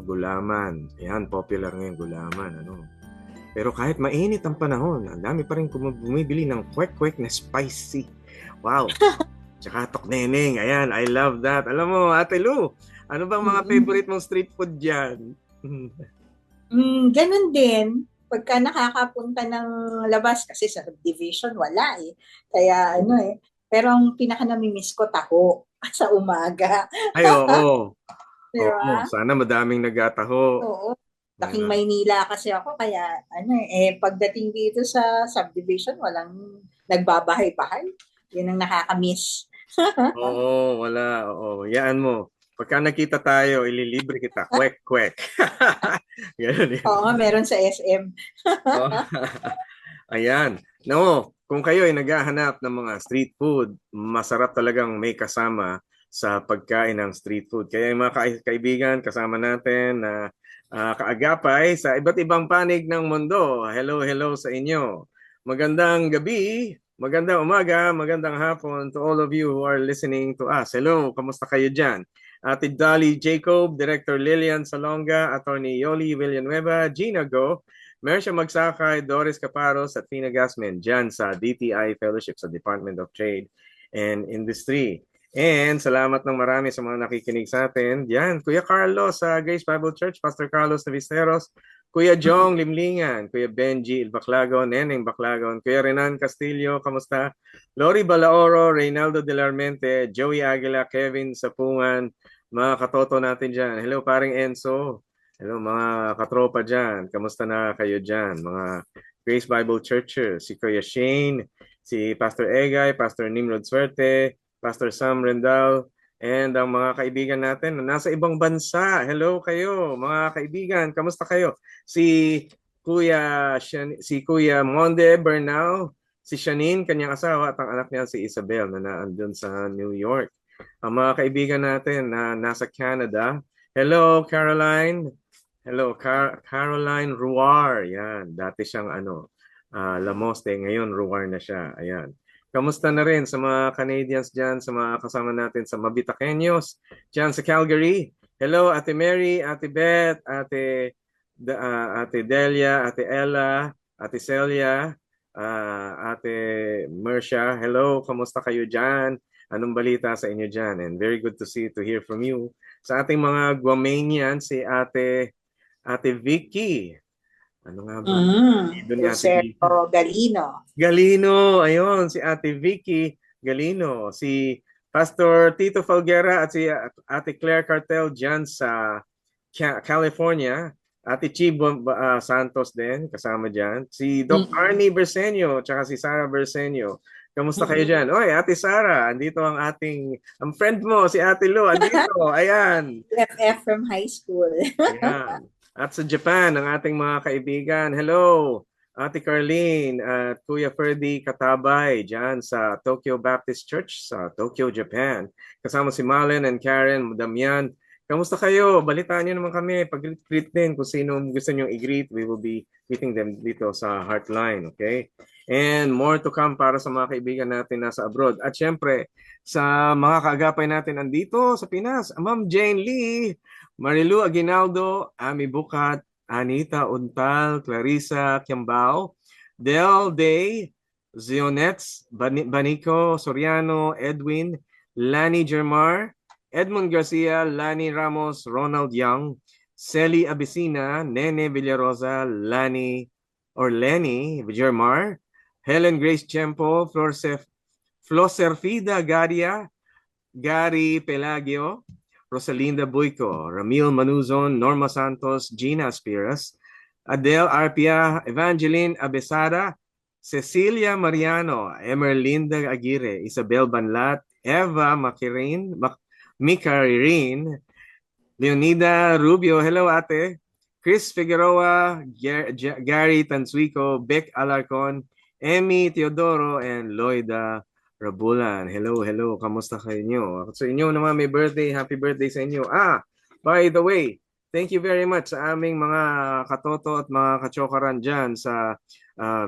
gulaman. Ayan, popular ngayon gulaman. Pero kahit mainit ang panahon, ang dami pa rin bumibili ng kwek-kwek na spicy. Wow! Tsaka tokneneng. Ayan, I love that. Alam mo, Ate Lou, ano bang mga favorite mong street food dyan? Ganun din. Pagka nakakapunta ng labas, kasi sa subdivision, wala eh. Kaya Pero ang pinaka-namimiss ko, taho sa umaga. Ay, oo. Diba? Oo, sana madaming nagataho. Oo. Laking Maynila kasi ako, kaya pagdating dito sa subdivision, walang nagbabahay-bahay. Yun ang nakakamiss. Oo, wala. Oo, yaan mo. Pagka nakita tayo, ililibre kita. Kwek-kwek. Ganun yun. Oo, meron sa SM. Ayan. No, kung kayo ay naghahanap ng mga street food, masarap talagang may kasama sa pagkain ng street food. Kaya yung mga kaibigan, kasama natin na kaagapay sa iba't ibang panig ng mundo. Hello sa inyo. Magandang gabi, magandang umaga, magandang hapon to all of you who are listening to us. Hello, kamusta kayo dyan? Ate Dolly Jacob, Director Lilian Salonga, Attorney Yoli Villanueva, Gina Go, Mercia Magsakay, Doris Caparos at Fina Gasmen dyan sa DTI Fellowship sa Department of Trade and Industry. And salamat ng marami sa mga nakikinig sa atin. Yan, Kuya Carlos sa Grace Bible Church, Pastor Carlos Navisteros, Kuya Jong Limlingan, Kuya Benji Baclagon, Neneng Baclagon, Kuya Renan Castillo, kamusta? Lori Balaoro, Reynaldo Delarmente, Joey Aguila, Kevin Sapungan, mga katoto natin dyan. Hello, paring Enzo. Hello, mga katropa dyan. Kamusta na kayo dyan? Mga Grace Bible Churchers, si Kuya Shane, si Pastor Egay, Pastor Nimrod Suerte, Pastor Sam Rendal, and ang mga kaibigan natin na nasa ibang bansa. Hello kayo, mga kaibigan. Kamusta kayo? Si Kuya Monde Bernal, si Shanine, kanyang asawa, at ang anak niya si Isabel na naandun sa New York. Ang mga kaibigan natin na nasa Canada. Hello, Caroline. Hello, Caroline Ruar. Yan, dati siyang Lamoste, ngayon Ruar na siya. Ayan. Kamusta na rin sa mga Canadians dyan, sa mga kasama natin sa Mabitaqueños, dyan sa Calgary. Hello, Ate Mary, Ate Beth, Ate Delia, Ate Ella, Ate Celia, Ate Mercia. Hello, kamusta kayo dyan? Anong balita sa inyo dyan? And very good to hear from you. Sa ating mga Guamanian, si Ate Vicky. Ano nga ba? Lucero Galino. Galino, ayun, si Ate Vicky Galino, si Pastor Tito Falguera at si Ate Claire Cartel dyan sa California, Ate Chibo Santos din, kasama dyan, si Doc Arnie Bersenio, tsaka si Sarah Bersenio. Kamusta kayo dyan? Oy, Ate Sarah, andito ang friend mo, si Ate Lu, andito, ayan. FF from high school. Ayan. At sa Japan, ang ating mga kaibigan, hello, Ate Carlene at Kuya Ferdy Katabay dyan sa Tokyo Baptist Church sa Tokyo, Japan. Kasama si Malen and Karen, Damian. Kamusta kayo? Balitaan nyo naman kami. Pag-greet din kung sino gusto nyo i-greet. We will be greeting them dito sa Heartline. Okay? And more to come para sa mga kaibigan natin nasa abroad. At syempre, sa mga kaagapay natin andito sa Pinas, Ma'am Jane Lee, Marilu Aguinaldo, Ami Bukat, Anita Untal, Clarissa Kiambao, Del Day, Zionets, Banico Soriano, Edwin, Lani Germar, Edmund Garcia, Lani Ramos, Ronald Young, Celi Abisina, Nene Villarosa, Lenny Germar, Helen Grace Chempo, Floserfida Garia, Gary Pelagio, Rosalinda Buico, Ramil Manuzon, Norma Santos, Gina Aspiras, Adele Arpia, Evangeline Abesada, Cecilia Mariano, Emerlinda Aguirre, Isabel Banlat, Eva Micaririn, Leonida Rubio, hello ate, Chris Figueroa, Gary Tansuico, Beck Alarcon, Emmy Teodoro, and Loida Rabulan. Hello. Kamusta kayo? So inyo naman may birthday. Happy birthday sa inyo. By the way, thank you very much sa aming mga katoto at mga kachokaran dyan sa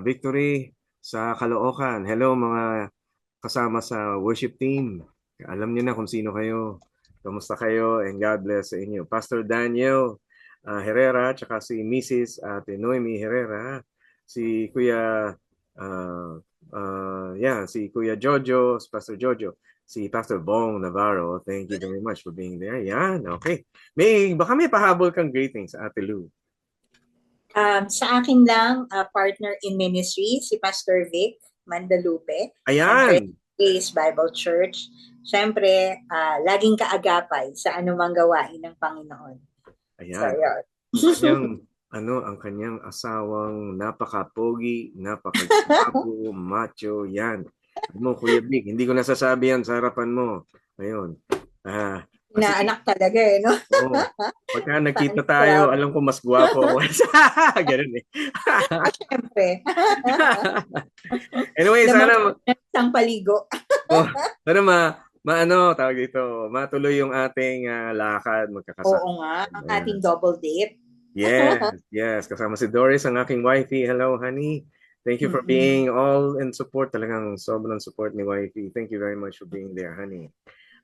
Victory sa Caloocan. Hello mga kasama sa worship team. Alam niyo na kung sino kayo. Kamusta kayo? And God bless sa inyo. Pastor Daniel Herrera, tsaka si Mrs. Noemi Herrera, si Kuya si Kuya Jojo, si Pastor Jojo, si Pastor Bong Navarro. Thank you very much for being there. Yan, okay. Baka may pahabol kang greetings, Ate Lou. Sa akin lang, partner in ministry, si Pastor Vic Mandalupe. Ayan! Grace Bible Church. Siyempre, laging kaagapay sa anumang gawain ng Panginoon. Ayan. So, ang kanyang asawang napaka-pogi, napaka-gwapo, macho, yan. Kuya Vic, hindi ko nasasabi yan sa harapan mo. Ayun. Inaanak talaga no? Oo. Pagka nakita tayo, alam ko mas gwapo ako. Ganun eh. Siyempre. Anyway, sana isang paligo. sana tawag dito, matuloy yung ating lakad, magkakasama. Oo nga, ang ating double date. Yes. Kasama si Doris, ang aking wifey. Hello, honey. Thank you for being all in support. Talagang sobrang support ni wifey. Thank you very much for being there, honey.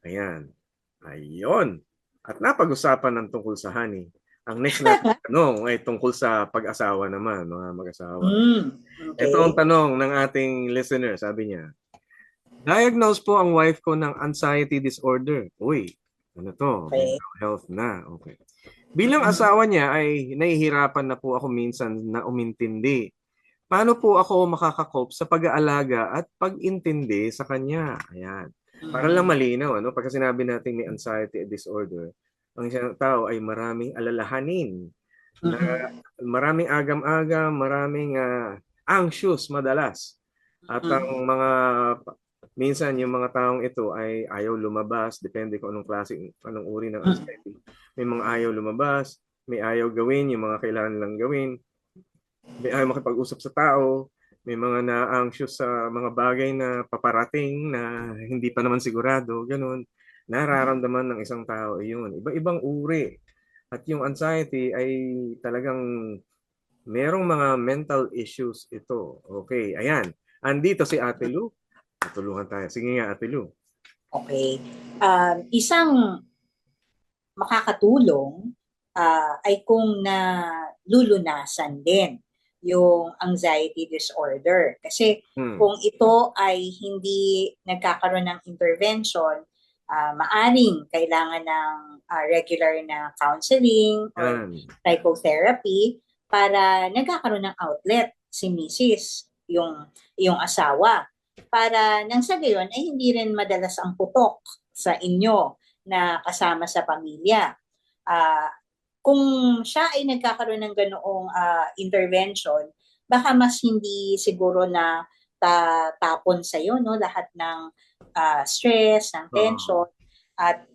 Ayan. Ayun. At napag-usapan ng tungkol sa honey. Ang next na tanong ay tungkol sa pag-asawa naman, mga mag-asawa. Okay. Ito ang tanong ng ating listener. Sabi niya, diagnose po ang wife ko ng anxiety disorder. Uy, ano to? Okay. Mental health na. Okay. Bilang asawa niya ay nahihirapan na po ako minsan na umintindi. Paano po ako makakakope sa pag-aalaga at pag-intindi sa kanya? Ayan. Para lang malinaw, ano? Pagka sinabi natin may anxiety disorder, ang isang tao ay maraming alalahanin, na maraming agam-agam, maraming anxious madalas. At ang mga minsan yung mga taong ito ay ayaw lumabas, depende kung anong klase, anong uri ng anxiety. May mga ayaw lumabas, may ayaw gawin yung mga kailangan lang gawin, may ayaw makipag-usap sa tao, may mga na-anxious sa mga bagay na paparating na hindi pa naman sigurado, ganun. Nararamdaman ng isang tao yun. Iba-ibang uri. At yung anxiety ay talagang merong mga mental issues ito. Okay, ayan. Andito si Ate Lu. Tutulungan tayo. Sige nga, Ate Lu. Okay. Isang makakatulong ay kung nalulunasan din yung anxiety disorder. Kasi kung ito ay hindi nagkakaroon ng intervention, maaring kailangan ng regular na counseling or psychotherapy para nagkakaroon ng outlet si Mrs., yung asawa. Para nang sa gayon ay hindi rin madalas ang putok sa inyo na kasama sa pamilya. Kung siya ay nagkakaroon ng ganoong intervention, baka mas hindi siguro na tapon sa iyo, no, lahat ng stress, ng tension, at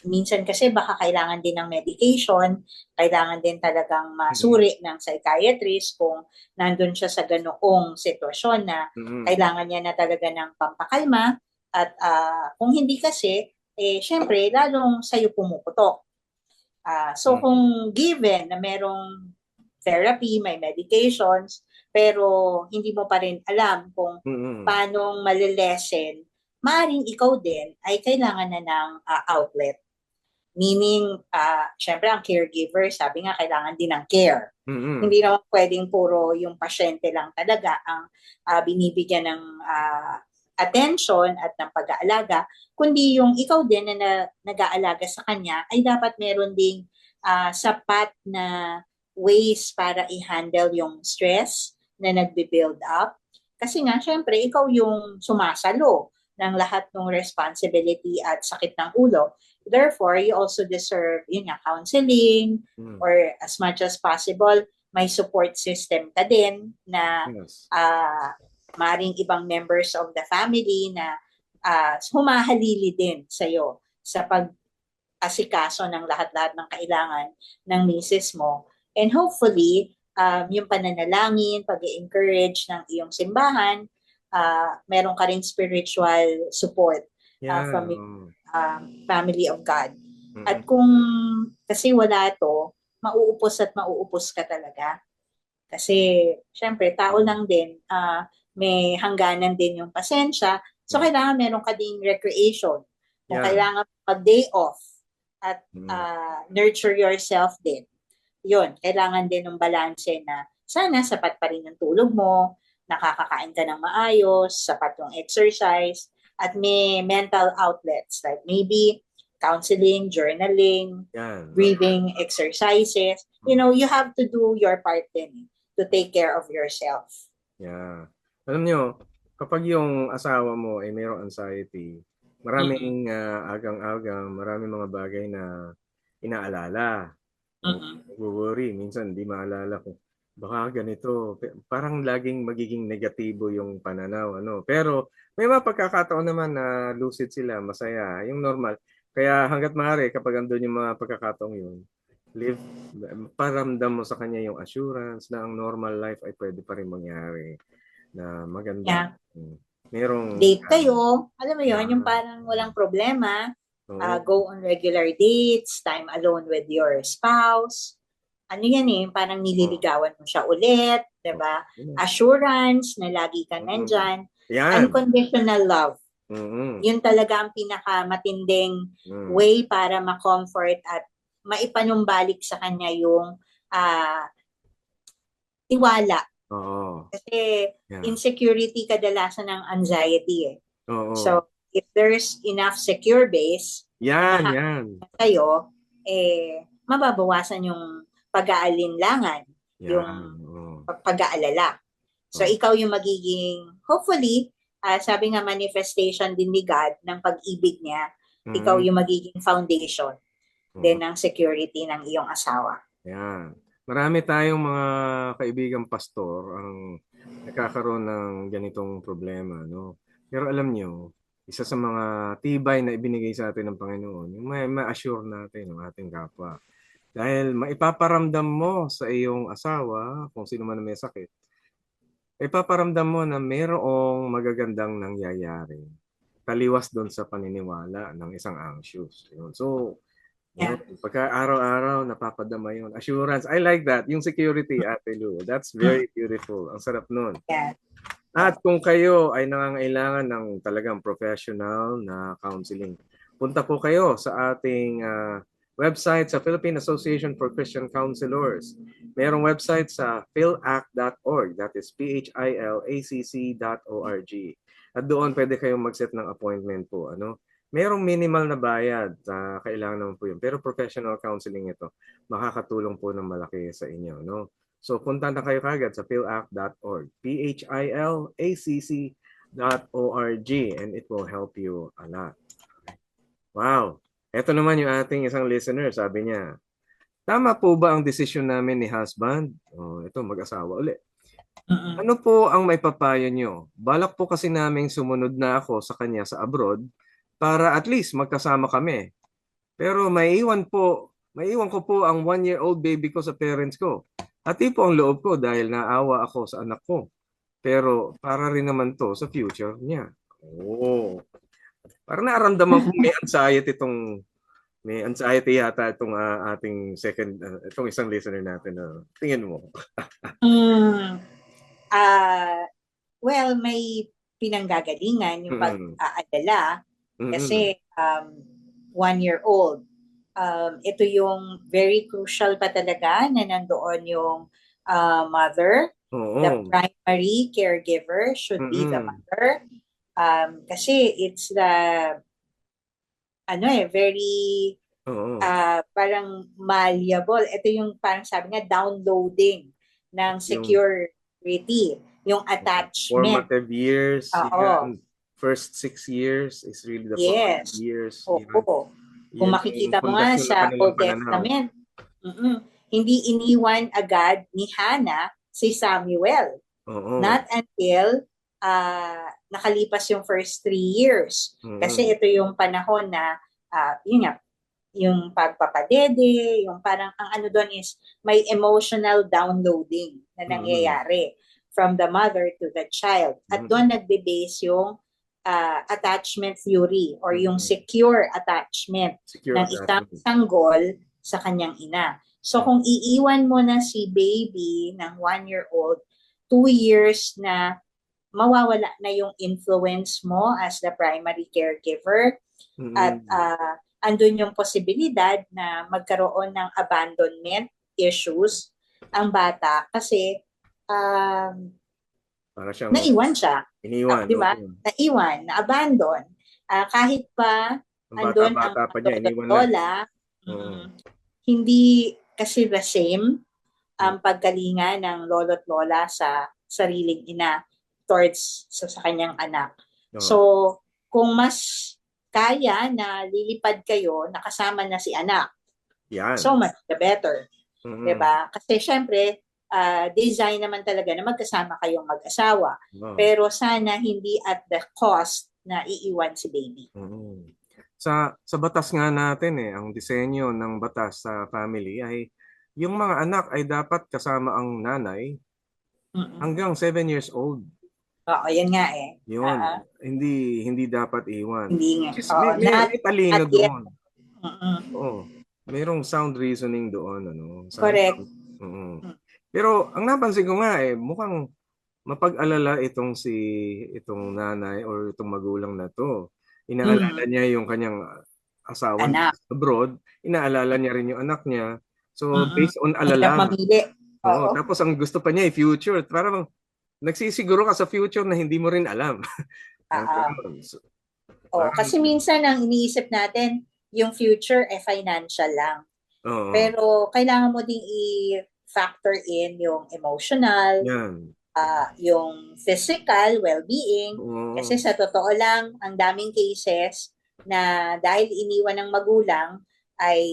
minsan kasi baka kailangan din ng medication, kailangan din talagang masuri ng psychiatrist kung nandun siya sa ganoong sitwasyon na kailangan niya na talaga ng pampakalma, at kung hindi kasi, syempre, lalong sa'yo pumuputok. So kung given na merong therapy, may medications, pero hindi mo pa rin alam kung paano malilesen, maaaring ikaw din ay kailangan na ng outlet. Meaning, syempre ang caregiver, sabi nga, kailangan din ng care. Hindi naman pwedeng puro yung pasyente lang talaga ang binibigyan ng attention at ng pag-aalaga, kundi yung ikaw din na nag-aalaga sa kanya ay dapat meron ding sapat na ways para i-handle yung stress na nagbe-build up. Kasi nga, syempre, ikaw yung sumasalo ng lahat ng responsibility at sakit ng ulo. Therefore, you also deserve counseling, or as much as possible, may support system ka din na maring ibang members of the family na humahalili din sa'yo sa pag-asikaso ng lahat-lahat ng kailangan ng misis mo. And hopefully, yung pananalangin, pag-encourage ng iyong simbahan, meron ka rin spiritual support from family of God. At kung kasi wala to, mauupos at mauupos ka talaga. Kasi, syempre, tao lang din, may hangganan din yung pasensya. So, kailangan meron ka ding recreation. Kung kailangan mag-day off at nurture yourself din. Yun, kailangan din ng balanse na sana sapat pa rin yung tulog mo, nakakakain ka ng maayos, sapat yung exercise, at may mental outlets like maybe counseling, journaling, breathing exercises. You have to do your part din to take care of yourself. Yeah. Alam nyo, kapag yung asawa mo ay mayroong anxiety, maraming agang-agang, maraming mga bagay na inaalala. Worry, minsan di maalala ko. Baka ganito, parang laging magiging negatibo yung pananaw. Pero may mga pagkakataon naman na lucid sila, masaya, yung normal. Kaya hanggat maaari, kapag andun yung mga pagkakataong yun, paramdam mo sa kanya yung assurance na ang normal life ay pwede pa rin mangyari. Na maganda. Merong date kayo, alam mo yun, yung parang walang problema. Go on regular dates, time alone with your spouse. Ano yan parang nililigawan mo siya ulit, diba? Assurance na lagi ka nandyan. Unconditional love. Yun talaga ang pinakamatinding way para ma-comfort at maipanumbalik sa kanya yung tiwala. Kasi insecurity kadalasan ng anxiety . So, if there's enough secure base yan. Sa'yo, mababawasan yung pag-aalinlangan, yung pag-aalala. So, ikaw yung magiging, hopefully, sabi nga manifestation din ni God ng pag-ibig niya, ikaw yung magiging foundation din ng security ng iyong asawa. Yan. Marami tayong mga kaibigang pastor ang nagkakaroon ng ganitong problema, no? Pero alam nyo, isa sa mga tibay na ibinigay sa atin ng Panginoon, yung ma-assure natin ng ating kapwa. Dahil maipaparamdam mo sa iyong asawa, kung sino man may sakit, ipaparamdam mo na mayroong magagandang nangyayari. Taliwas doon sa paniniwala ng isang anxious. So, pagka araw-araw napapadama yun. Assurance. I like that. Yung security, Ate Lu. That's very beautiful. Ang sarap nun. Yeah. At kung kayo ay nangangailangan ng talagang professional na counseling, punta po kayo sa ating website sa Philippine Association for Christian Counselors. Mayroong website sa philac.org. That is philacc.org. At doon pwede kayong mag-set ng appointment po. Merong minimal na bayad, kailangan naman po yun. Pero professional counseling ito, makakatulong po ng malaki sa inyo. No? So punta na kayo kagad sa philac.org, philacc.org, and it will help you a lot. Wow! Ito naman yung ating isang listener, sabi niya, tama po ba ang desisyon namin ni husband? Ito, mag-asawa ulit. Ano po ang may papayo nyo? Balak po kasi naming sumunod na ako sa kanya sa abroad, para at least magkasama kami. Pero maiiwan ko po ang 1-year-old baby ko sa parents ko. At po ang loob ko dahil naawa ako sa anak ko. Pero para rin naman to sa future niya. Parang naaramdaman ko may anxiety yata itong ating itong isang listener natin. Tingin mo. Well, may pinanggagalingan yung pag-aalala. Kasi 1-year-old, ito yung very crucial pa talaga na nandoon yung mother. The primary caregiver should be the mother. Kasi it's the very parang malleable. Ito yung parang sabi nga downloading ng security, yung attachment. Formative years. First 6 years is really the formative years. Kung makikita mo nga sa Old Testament, hindi iniwan agad ni Hannah si Samuel. Not until nakalipas yung first 3 years. Kasi ito yung panahon na, yung pagpapadede, yung parang ang doon is may emotional downloading na nangyayari from the mother to the child. At doon nagbe-base yung attachment theory or yung secure attachment ng isang sanggol sa kanyang ina. So kung iiwan mo na si baby ng 1-year-old, 2 years na mawawala na yung influence mo as the primary caregiver at andun yung posibilidad na magkaroon ng abandonment issues ang bata kasi para siyang naiwan siya. Iniwan. Diba? Naiwan, na-abandon. Kahit pa andun ang lola, hindi kasi the same ang pagkalinga ng lolo't lola sa sariling ina towards sa kanyang anak. So, kung mas kaya na lilipad kayo, nakasama na si anak, so much the better. Diba? Kasi syempre, design naman talaga na magkasama kayong mag-asawa. Pero sana hindi at the cost na iiwan si baby. Sa batas nga natin ang disenyo ng batas sa family ay yung mga anak ay dapat kasama ang nanay hanggang 7 years old. Oo, yan nga Yun. Hindi dapat iwan. Hindi nga. May talino doon. Mayroong sound reasoning doon. Correct. Pero ang napansin ko nga mukhang mapag-alala itong nanay or itong magulang na to. Inaalala niya yung kanyang asawa abroad, inaalala niya rin yung anak niya. So based on alala. Tapos ang gusto pa niya future. Parang nagsisiguro ka sa future na hindi mo rin alam. Kasi minsan ang iniisip natin yung future financial lang. Oo. Pero kailangan mo ding i-factor in yung emotional, Yan. yung physical well-being. Kasi Oo. sa totoo lang, ang daming cases na dahil iniwan ng magulang ay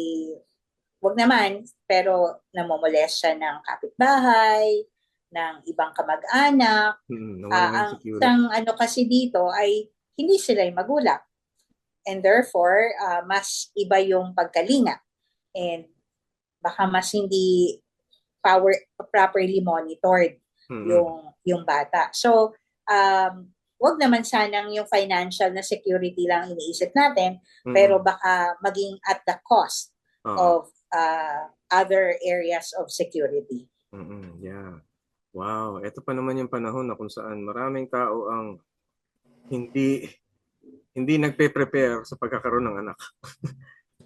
wag naman, pero namomolest siya ng kapitbahay, ng ibang kamag-anak. Nawalan ng Ang security. isang ano kasi dito ay hindi sila yung magulang. And therefore, mas iba yung pagkalinga. And baka mas hindi properly monitored Mm-mm. yung bata. So, wag naman sanang yung financial na security lang iniisip natin, pero Mm-mm. baka maging at the cost Oo. of other areas of security. Yeah. Wow, ito pa naman yung panahon na kung saan maraming tao ang hindi hindi nagpe-prepare sa pagkakaroon ng anak.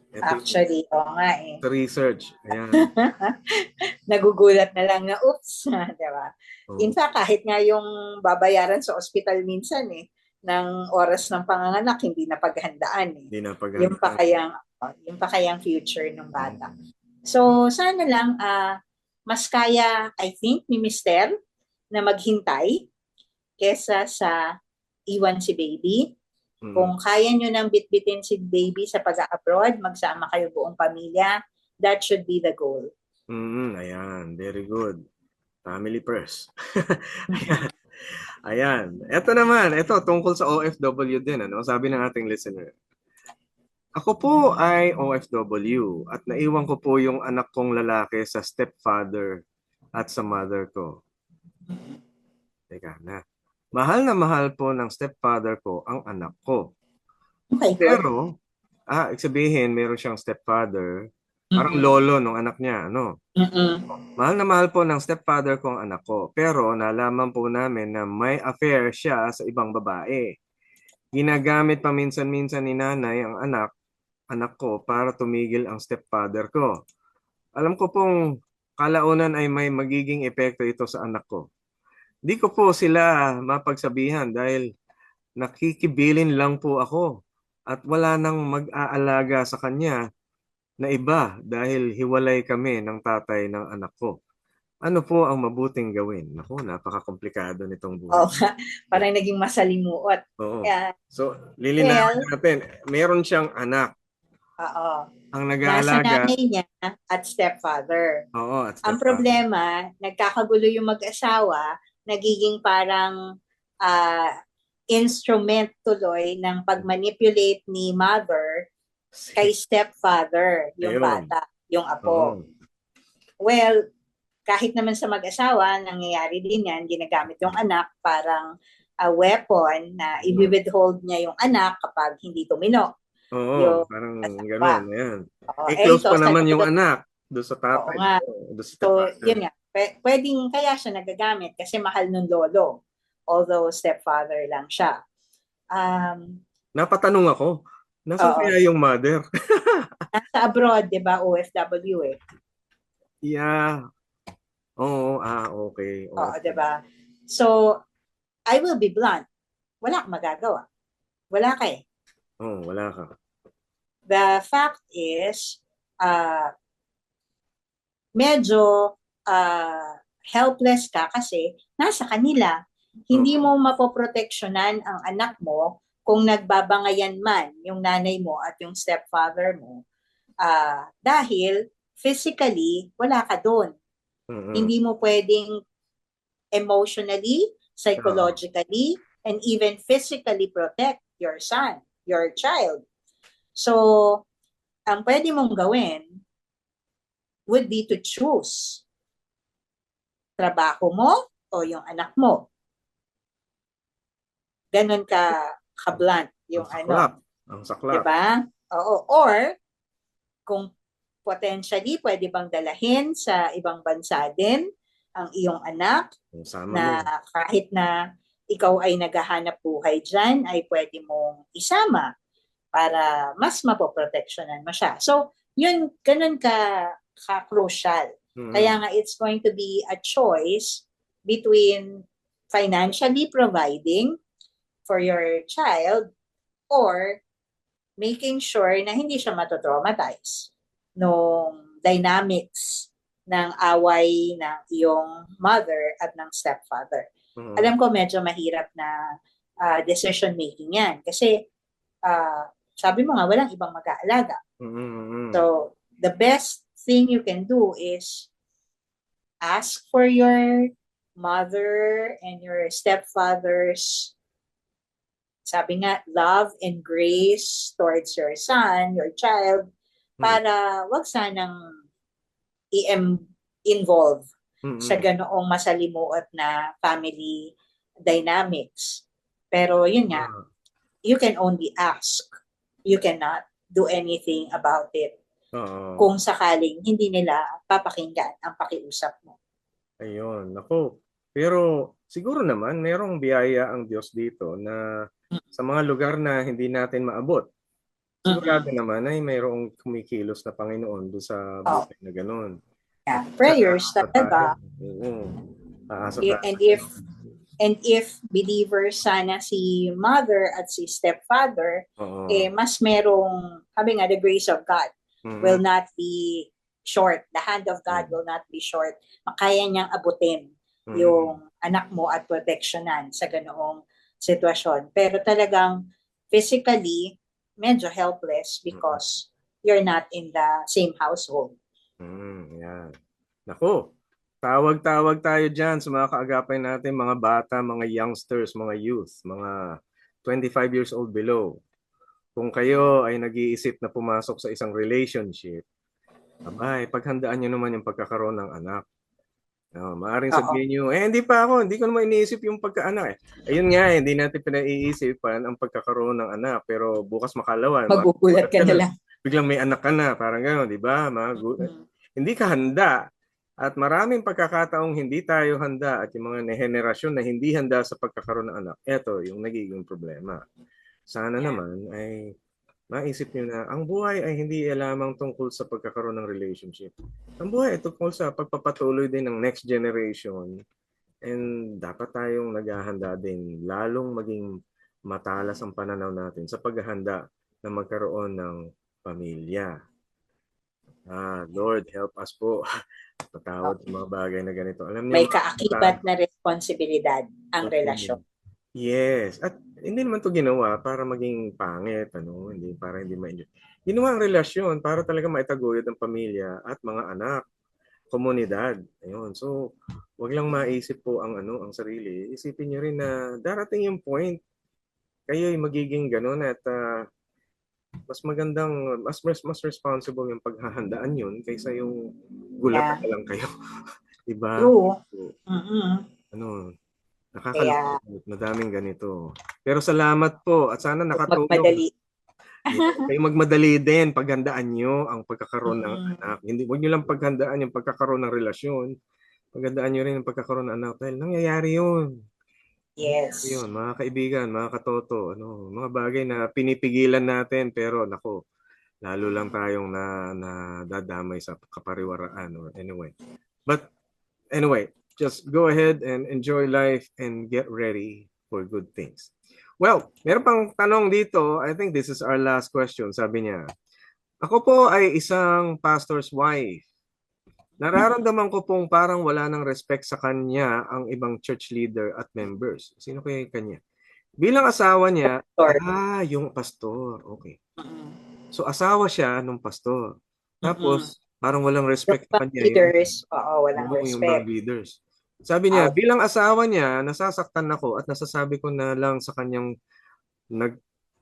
Ito yung Actually, oo nga eh. sa research. Ayan. Nagugulat na lang na, oops, di ba? In Oh, fact, kahit nga yung babayaran sa ospital minsan eh, ng oras ng panganganak, hindi na paghandaan eh. hindi na Yung pa paghandaan. kayang future ng bata. So, sana lang, mas kaya, I think, ni Mister na maghintay kesa sa iwan si baby. Kung kaya nyo nang bitbitin si baby sa pag-abroad, magsama kayo buong pamilya, that should be the goal. Ayan, very good. Family first. Ayan. Ayan. Ito naman, ito tungkol sa OFW din, ano? Sabi ng ating listener. Ako po ay OFW at naiwan ko po yung anak kong lalaki sa stepfather at sa mother ko. Teka na. Mahal na mahal po ng stepfather ko ang anak ko. Okay, good. Pero, ibig sabihin, meron siyang stepfather, parang lolo ng anak niya, ano? Mahal na mahal po ng stepfather ko ang anak ko. Pero nalaman po namin na may affair siya sa ibang babae. Ginagamit paminsan-minsan ni nanay ang anak ko para tumigil ang stepfather ko. Alam ko pong kalaunan ay may magiging epekto ito sa anak ko. Di ko po sila mapagsabihan dahil nakikibilin lang po ako at wala nang mag-aalaga sa kanya na iba dahil hiwalay kami ng tatay ng anak ko. Ano po ang mabuting gawin? Naku, napaka-komplikado nitong buhay. Oh, parang naging masalimuot. Oo. Kaya, So, lilinawin natin. Meron siyang anak. oo. Ang Nasa nag-aalaga. nanay niya at stepfather. Oo, at Ang stepfather. problema, nagkakagulo yung mag-asawa, nagiging parang instrument tuloy ng pag-manipulate ni mother kay stepfather, yung Ayun. bata, yung apo. Oo. Well, kahit naman sa mag-asawa, nangyayari din yan, ginagamit yung anak parang a weapon na i-withhold niya yung anak kapag hindi tumino. Oo, Yung parang asawa. gano'n. Ayan. Oo, Close ito, pa naman yung sa- anak doon sa Oo tatay. nga. Doon sa So, stepfather. yun nga. Pwedeng kaya siya nagagamit kasi mahal nung lolo. Although stepfather lang siya. Napatanong ako, nasaan Oo. kaya yung mother? Nasa abroad, di ba? OFW eh. Yeah. Oo, okay. Oo, di ba? So, I will be blunt. Wala kang magagawa. Wala ka eh. Oo, wala ka. The fact is, medyo helpless ka kasi nasa kanila. Hindi mo mapoproteksyonan ang anak mo kung nagbabangayan man yung nanay mo at yung stepfather mo dahil physically wala ka doon. Hindi mo pwedeng emotionally, psychologically, and even physically protect your son, your child. So, ang pwede mong gawin would be to choose trabaho mo o yung anak mo. Ganon ka-blunt yung Ang saklap. Diba? Oo. Or, kung potentially, pwede bang dalahin sa ibang bansa din ang iyong anak na kahit na ikaw ay naghahanap buhay dyan, ay pwede mong isama para mas mapoproteksyonan mo siya. So, yun, ganun ka-crucial. Kaya nga, it's going to be a choice between financially providing for your child or making sure na hindi siya matotraumatize nung dynamics ng away ng iyong mother at ng stepfather. Mhm. Alam ko medyo mahirap na decision making yan kasi sabi mo nga walang ibang mag-aalaga. Mhm. So the best thing you can do is ask for your mother and your stepfather's, sabi nga, love and grace towards your son, your child, para wag sanang i-involve sa ganoong masalimuot na family dynamics. Pero yun nga, you can only ask. You cannot do anything about it kung sakaling hindi nila papakinggan ang pakiusap mo. Ayun, nako. Pero siguro naman merong biyaya ang Diyos dito na sa mga lugar na hindi natin maabot. Sigurado naman ay mayroong kumikilos na Panginoon doon sa buhay na gano'n. Yeah. Prayers talaga. Oo. And if believers sana si mother at si stepfather, mas merong, sabi nga, the grace of God will not be short. The hand of God will not be short. Makaya niyang abutin yung anak mo at proteksyonan sa ganoong sitwasyon. Pero talagang physically, medyo helpless because you're not in the same household. Yan. Naku, tawag-tawag tayo dyan sa mga kaagapay natin, mga bata, mga youngsters, mga youth, mga 25 years old below. Kung kayo ay nag-iisip na pumasok sa isang relationship, abay, paghandaan nyo naman yung pagkakaroon ng anak. Maaring sabihin nyo, hindi pa ako, hindi ko naman iniisip yung pagkaanak. Ayun nga, hindi natin pinaiisipan ang pagkakaroon ng anak. Pero bukas makalawa, magugulat ka na lang. Biglang may anak ka na, parang gano'n, di ba? Hindi ka handa. At maraming pagkakataong hindi tayo handa at yung mga henerasyon na hindi handa sa pagkakaroon ng anak, eto yung nagiging problema. Sana naman ay maisip nyo na ang buhay ay hindi lamang tungkol sa pagkakaroon ng relationship. Ang buhay ay tungkol sa pagpapatuloy din ng next generation, and dapat tayong naghahanda din, lalong maging matalas ang pananaw natin sa paghahanda na magkaroon ng pamilya. Lord, help us po. Patawad sa mga bagay na ganito. Alam niyo, may kaakibat na responsibilidad ang relasyon. Yes. At hindi naman to ginawa para maging pangit, hindi para hindi ma-enjoy. Ginawa ang relasyon para talaga maitaguyod ang pamilya at mga anak, komunidad. Ayun. So, wag lang maisip po ang sarili. Isipin niyo rin na darating yung point kayo ay magiging gano'n at mas magandang, mas responsible yung paghahandaan yun kaysa yung gulat na lang kayo. Diba? True. Nakakalungkot, madaming ganito. Pero salamat po at sana nakatulong. Kayo magmadali din, paghandaan nyo ang pagkakaroon ng anak. Huwag nyo lang paghandaan yung pagkakaroon ng relasyon. Paghandaan nyo rin ang pagkakaroon ng anak dahil nangyayari yun. Yes. Yun, mga kaibigan, mga katoto, mga bagay na pinipigilan natin pero nako, lalo lang tayong nadadamay sa kapariwaraan or anyway. But anyway, just go ahead and enjoy life and get ready for good things. Well, meron pang tanong dito. I think this is our last question. Sabi niya, ako po ay isang pastor's wife. Nararamdaman ko pong parang wala ng respect sa kanya ang ibang church leader at members. Sino kaya yung kanya? Bilang asawa niya, yung pastor. Okay. So asawa siya nung pastor. Tapos, parang walang respect sa kanya. Leaders. Walang respect. Yung mga leaders. Sabi niya, bilang asawa niya, nasasaktan ako at nasasabi ko na lang sa kanyang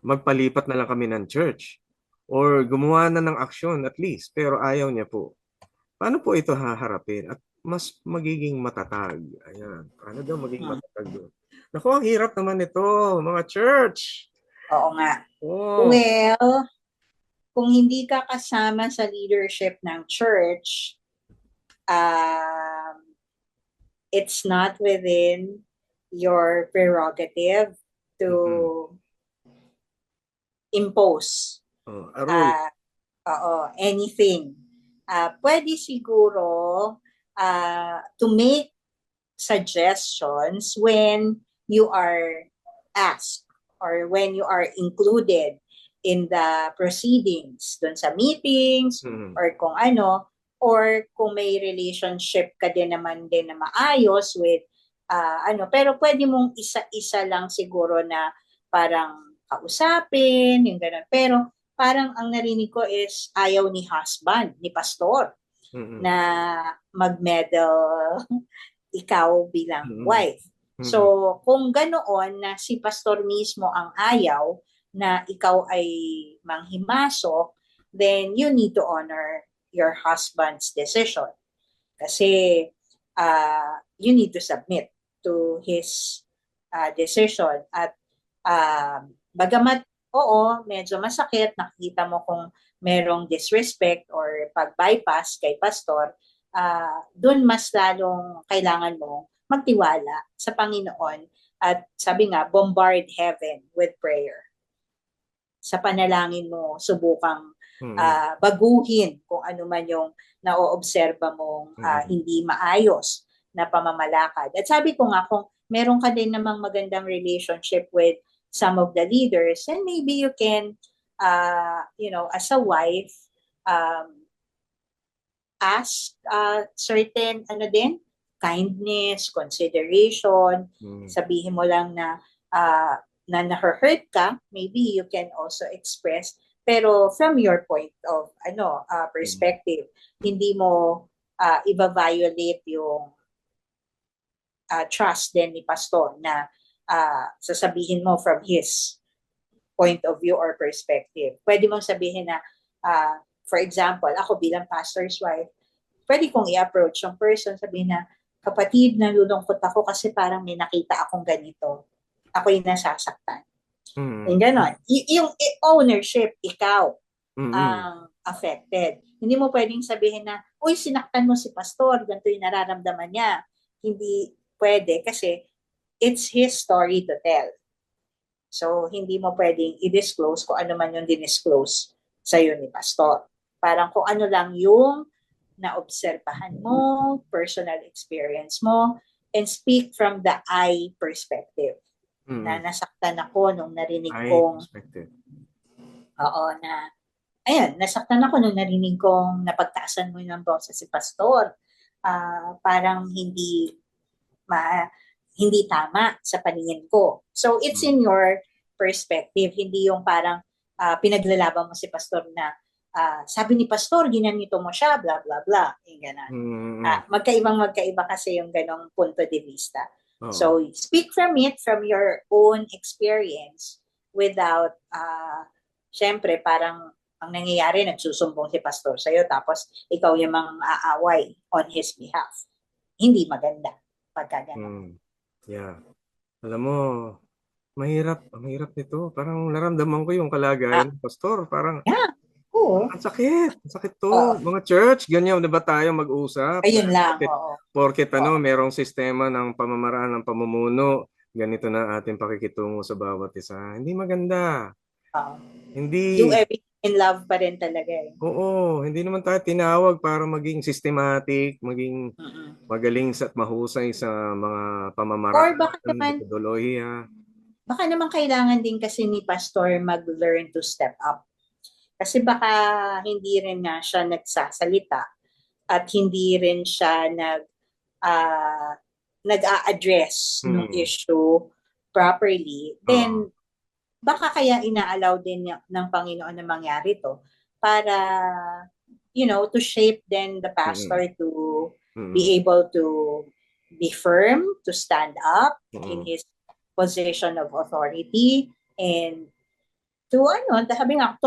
magpalipat na lang kami ng church. Or gumawa na ng aksyon at least. Pero ayaw niya po. Paano po ito haharapin at mas magiging matatag? Ayan. Paano daw magiging matatag doon? Naku, ang hirap naman ito, mga church. Oo nga. Well, kung hindi ka kasama sa leadership ng church, it's not within your prerogative to impose anything. Pwede siguro to make suggestions when you are asked or when you are included in the proceedings, dun sa meetings or kung ano, or kung may relationship ka din naman din na maayos with pero pwede mong isa-isa lang siguro na parang kausapin, yung gano'n. Pero parang ang narinig ko is ayaw ni husband, ni pastor, na mag-meddle ikaw bilang wife. So, kung ganoon na si pastor mismo ang ayaw na ikaw ay manghimasok, then you need to honor your husband's decision. Kasi you need to submit to his decision. At bagamat, oo, medyo masakit, nakikita mo kung merong disrespect or pag-bypass kay pastor, dun mas lalong kailangan mo magtiwala sa Panginoon at sabi nga, bombard heaven with prayer. Sa panalangin mo, subukang baguhin kung ano man yung naoobserba mong hindi maayos na pamamalakad. At sabi ko nga, kung meron ka din namang magandang relationship with some of the leaders, then maybe you can, as a wife, ask certain, kindness, consideration. Sabihin mo lang na na-hurt ka, maybe you can also express, pero from your point of perspective, hindi mo iba-violate yung trust din ni pastor na sasabihin mo from his point of view or perspective. Pwede mong sabihin na, for example, ako bilang pastor's wife, pwede kong i-approach yung person, sabihin na, kapatid, nalulungkot ako kasi parang may nakita akong ganito. Ako yung nasasaktan. Yung ganon. Yung ownership, ikaw ang affected. Hindi mo pwedeng sabihin na, uy, sinaktan mo si pastor, ganito yung nararamdaman niya. Hindi pwede kasi it's his story to tell. So, hindi mo pwedeng i-disclose kung ano man yung dinisclose sa'yo ni pastor. Parang kung ano lang yung naobserbahan mo, personal experience mo, and speak from the I perspective. Na nasaktan ako nung narinig kong nasaktan ako nung narinig kong napagtaasan mo ng boses si pastor. Parang hindi tama sa paningin ko. So it's in your perspective, hindi yung parang pinaglalaban mo si pastor na sabi ni pastor, ginanito mo siya, blah blah blah, yung ganon. Magkaiba kasi yung ganong punto de vista. So, speak from your own experience without, syempre, parang ang nangyayari, nagsusumbong si pastor sa'yo, tapos ikaw yung mang-aaway on his behalf. Hindi maganda pagka gano'n. Yeah. Alam mo, mahirap nito. Parang naramdaman ko yung kalagayan, pastor. Parang, ang sakit to. Mga church, ganyan na ba tayo mag-usap? Ayun lang. Porket merong sistema ng pamamaraan ng pamumuno, ganito na ating pakikitungo sa bawat isa. Hindi maganda. Hindi. Do everything in love pa rin talaga eh. Oo, hindi naman tayo tinawag para maging systematic, maging magaling at mahusay sa mga pamamaraan. Or baka naman kailangan din kasi ni pastor mag-learn to step up. Kasi baka hindi rin nga siya nagsasalita at hindi rin siya nag-a-address ng issue properly, then baka kaya inaalaw din ng Panginoon na mangyari to para, to shape then the pastor to be able to be firm, to stand up in his position of authority, and to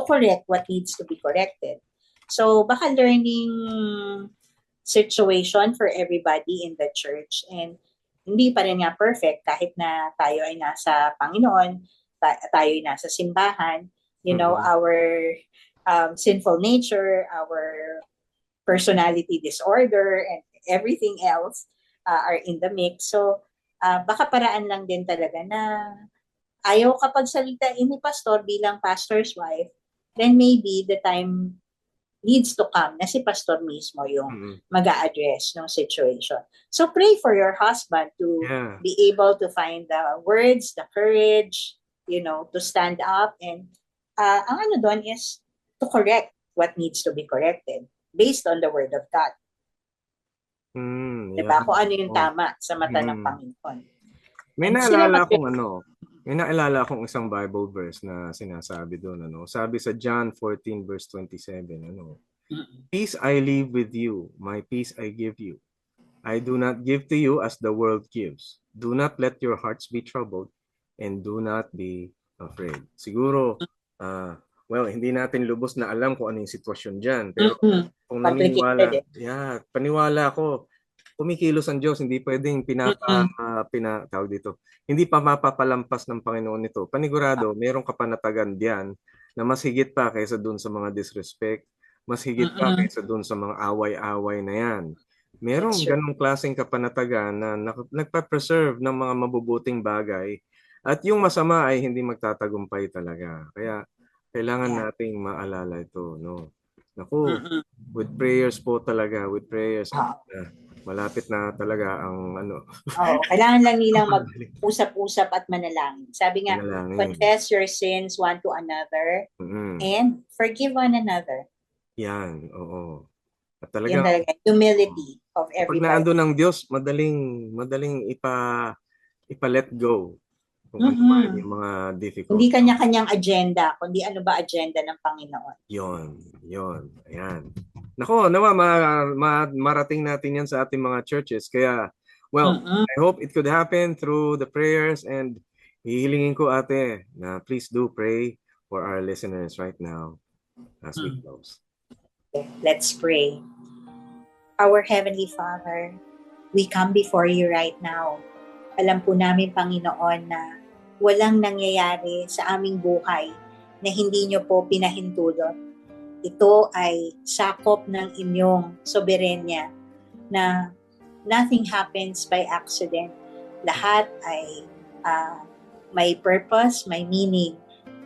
correct what needs to be corrected. So baka learning situation for everybody in the church, and hindi pa rin nga perfect kahit na tayo ay nasa Panginoon, tayo ay nasa simbahan, our sinful nature, our personality disorder, and everything else are in the mix. So baka paraan lang din talaga na ayaw kapag salitain ni pastor bilang pastor's wife, then maybe the time needs to come na si pastor mismo yung mag-a-address ng situation. So pray for your husband to be able to find the words, the courage, to stand up, and ang doon is to correct what needs to be corrected. based on the Word of God. Diba? Yeah. Kung ano yung Oh. tama sa mata ng Panginoon. May And naalala sila- akong isang Bible verse na sinasabi doon, Sabi sa John 14 verse 27, Peace I leave with you, my peace I give you. I do not give to you as the world gives. Do not let your hearts be troubled and do not be afraid. Siguro, hindi natin lubos na alam kung ano yung sitwasyon dyan. Pero kung naniniwala, paniwala ako, kumikilos ang Diyos, hindi pwedeng hindi pa mapapalampas ng Panginoon nito. Panigurado, mayroong kapanatagan diyan na mas higit pa kaysa dun sa mga disrespect, mas higit pa kaysa dun sa mga away-away na yan. Merong ganong klaseng kapanatagan na nagpa-preserve ng mga mabubuting bagay at yung masama ay hindi magtatagumpay talaga. Kaya kailangan nating maalala ito, Naku, with prayers po talaga, malapit na talaga ang kailangan lang nilang mag-usap-usap at manalangin. Sabi nga, confess your sins one to another and forgive one another. Yan, oo. At Yan talaga, humility of everybody. Pag naandun ng Diyos, madaling ipa-let go kung ano man yung mga difficult. Hindi kanya-kanyang agenda, kundi ano ba agenda ng Panginoon. Yun. Ayan. Nako, marating natin yan sa ating mga churches. Kaya, I hope it could happen through the prayers, and hihilingin ko, ate, na please do pray for our listeners right now as we close. Let's pray. Our Heavenly Father, we come before you right now. Alam po namin, Panginoon, na walang nangyayari sa aming buhay na hindi nyo po pinahintulot. Ito ay sakop ng inyong soberenya na nothing happens by accident. Lahat ay may purpose, may meaning.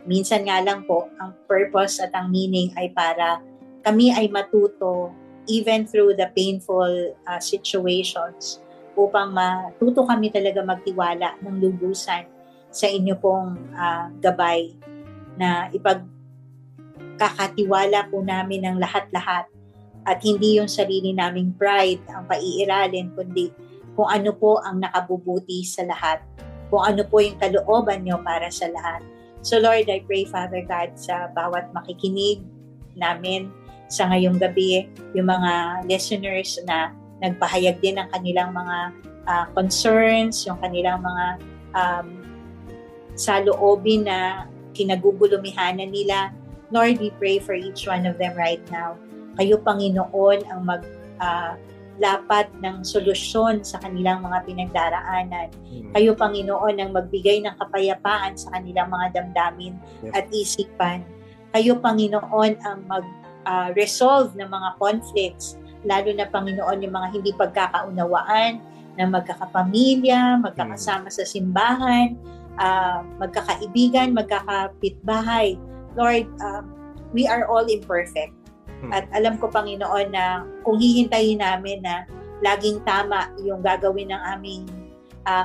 Minsan nga lang po, ang purpose at ang meaning ay para kami ay matuto even through the painful situations upang matuto kami talaga magtiwala ng lubusan sa inyo pong gabay na ipagkakatiwala po namin ng lahat-lahat at hindi yung sarili naming pride ang paiiralin, kundi kung ano po ang nakabubuti sa lahat, kung ano po yung kalooban nyo para sa lahat. So Lord, I pray, Father God, sa bawat makikinig namin sa ngayong gabi, yung mga listeners na nagpahayag din ng kanilang mga concerns, yung kanilang mga saloobin na kinagugulumihanan nila. Lord, we pray for each one of them right now. Kayo, Panginoon, ang maglapat ng solusyon sa kanilang mga pinagdaraanan. Kayo, Panginoon, ang magbigay ng kapayapaan sa kanilang mga damdamin at isipan. Kayo, Panginoon, ang resolve ng mga conflicts, lalo na, Panginoon, yung mga hindi pagkakaunawaan na magkakapamilya, magkakasama sa simbahan, magkakaibigan, magkakapitbahay. Lord, we are all imperfect. At alam ko, Panginoon, na kung hihintayin namin na laging tama yung gagawin ng aming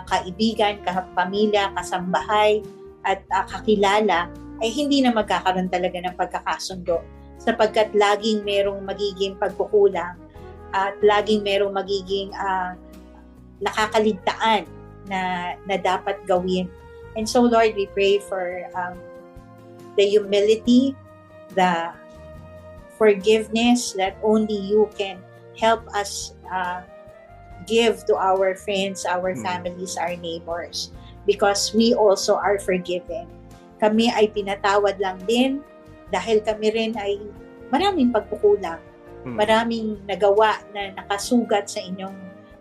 kaibigan, kapamilya, kasambahay, at kakilala, ay hindi na magkakaroon talaga ng pagkakasundo, sapagkat laging merong magiging pagkukulang at laging merong magiging nakakaligtaan na dapat gawin. And so, Lord, we pray for the humility, the forgiveness that only you can help us give to our friends, our families, our neighbors, because we also are forgiven. Kami ay pinatawad lang din dahil kami rin ay maraming pagkukulang, maraming nagawa na nakasugat sa inyong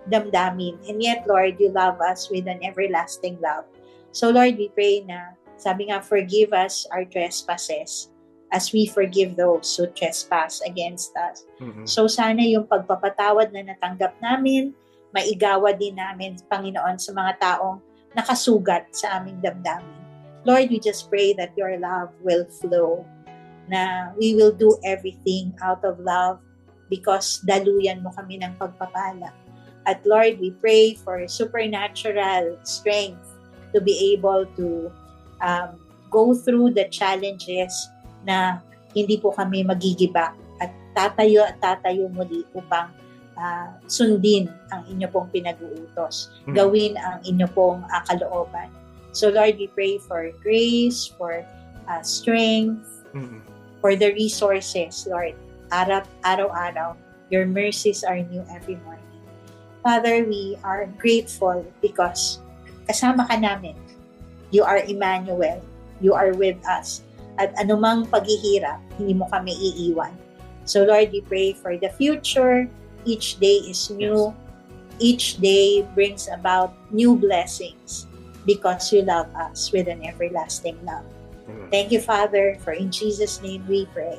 damdamin. And yet, Lord, you love us with an everlasting love. So, Lord, we pray na, sabi nga, forgive us our trespasses as we forgive those who trespass against us. So, sana yung pagpapatawad na natanggap namin, maigawa din namin, Panginoon, sa mga taong nakasugat sa aming damdamin. Lord, we just pray that your love will flow, na we will do everything out of love because daluyan mo kami ng pagpapala. At Lord, we pray for supernatural strength to be able to go through the challenges na hindi po kami magigiba at tatayo muli upang sundin ang inyo pong pinag-uutos. Gawin ang inyo pong kalooban. So Lord, we pray for grace, for strength, for the resources, Lord. Araw-araw, your mercies are new every morning. Father, we are grateful because kasama ka namin. You are Emmanuel. You are with us. At anumang paghihirap, hindi mo kami iiwan. So Lord, we pray for the future. Each day is new. Each day brings about new blessings because you love us with an everlasting love. Thank you, Father, for in Jesus' name we pray.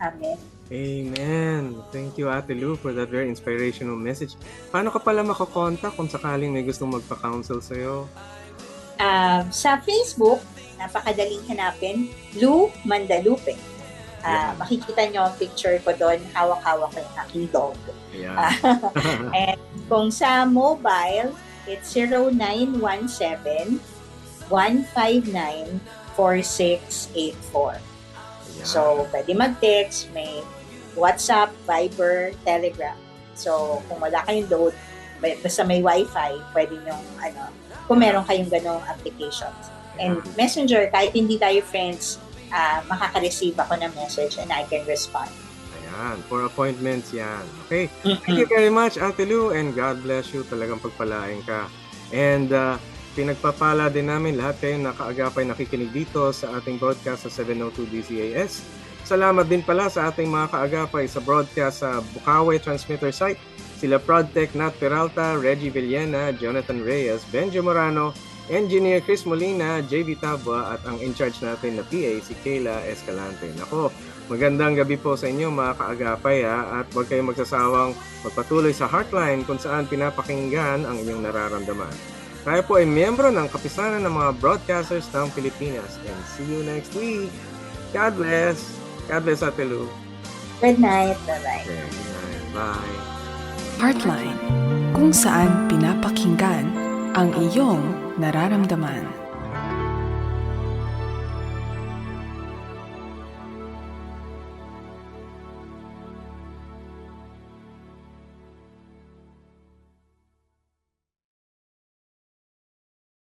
Amen. Amen. Thank you, Ate Lou, for that very inspirational message. Paano ka pala makakontak kung sakaling may gustong magpa-counsel sa'yo? Sa Facebook, napakadaling hanapin, Lou Mandalupe. Makikita nyo ang picture ko doon, hawak-hawak ko yung aking dog. Yeah. And kung sa mobile, it's 0917-159-4684. So, pwede mag-text, may WhatsApp, Viber, Telegram. So, kung wala kayong load, basta may Wi-Fi, pwede nyo, kung meron kayong ganong applications. And Messenger, kahit hindi tayo friends, makaka-receive ako ng message and I can respond. Ayan, for appointments yan. Okay, thank you very much, Ate Lou, and God bless you. Talagang pagpalain ka. And pinagpapala din namin lahat kayo nakaagapay nakikinig dito sa ating broadcast sa 702 DCAS. Salamat din pala sa ating mga kaagapay sa broadcast sa Bukawi Transmitter Site. Sila Prodtech Nat Peralta, Reggie Villena, Jonathan Reyes, Benjo Morano, Engineer Chris Molina, JV Tabua, at ang in-charge natin na PA si Kayla Escalante. Nako, magandang gabi po sa inyo mga kaagapay at huwag kayong magsasawang magpatuloy sa Heartline kung saan pinapakinggan ang inyong nararamdaman. Tayo po ay miyembro ng Kapisanan ng mga Broadcasters ng Pilipinas. And see you next week. God bless. God bless, Ate Lou. Good night. Bye-bye. Good night. Bye. Heartline, kung saan pinapakinggan ang iyong nararamdaman.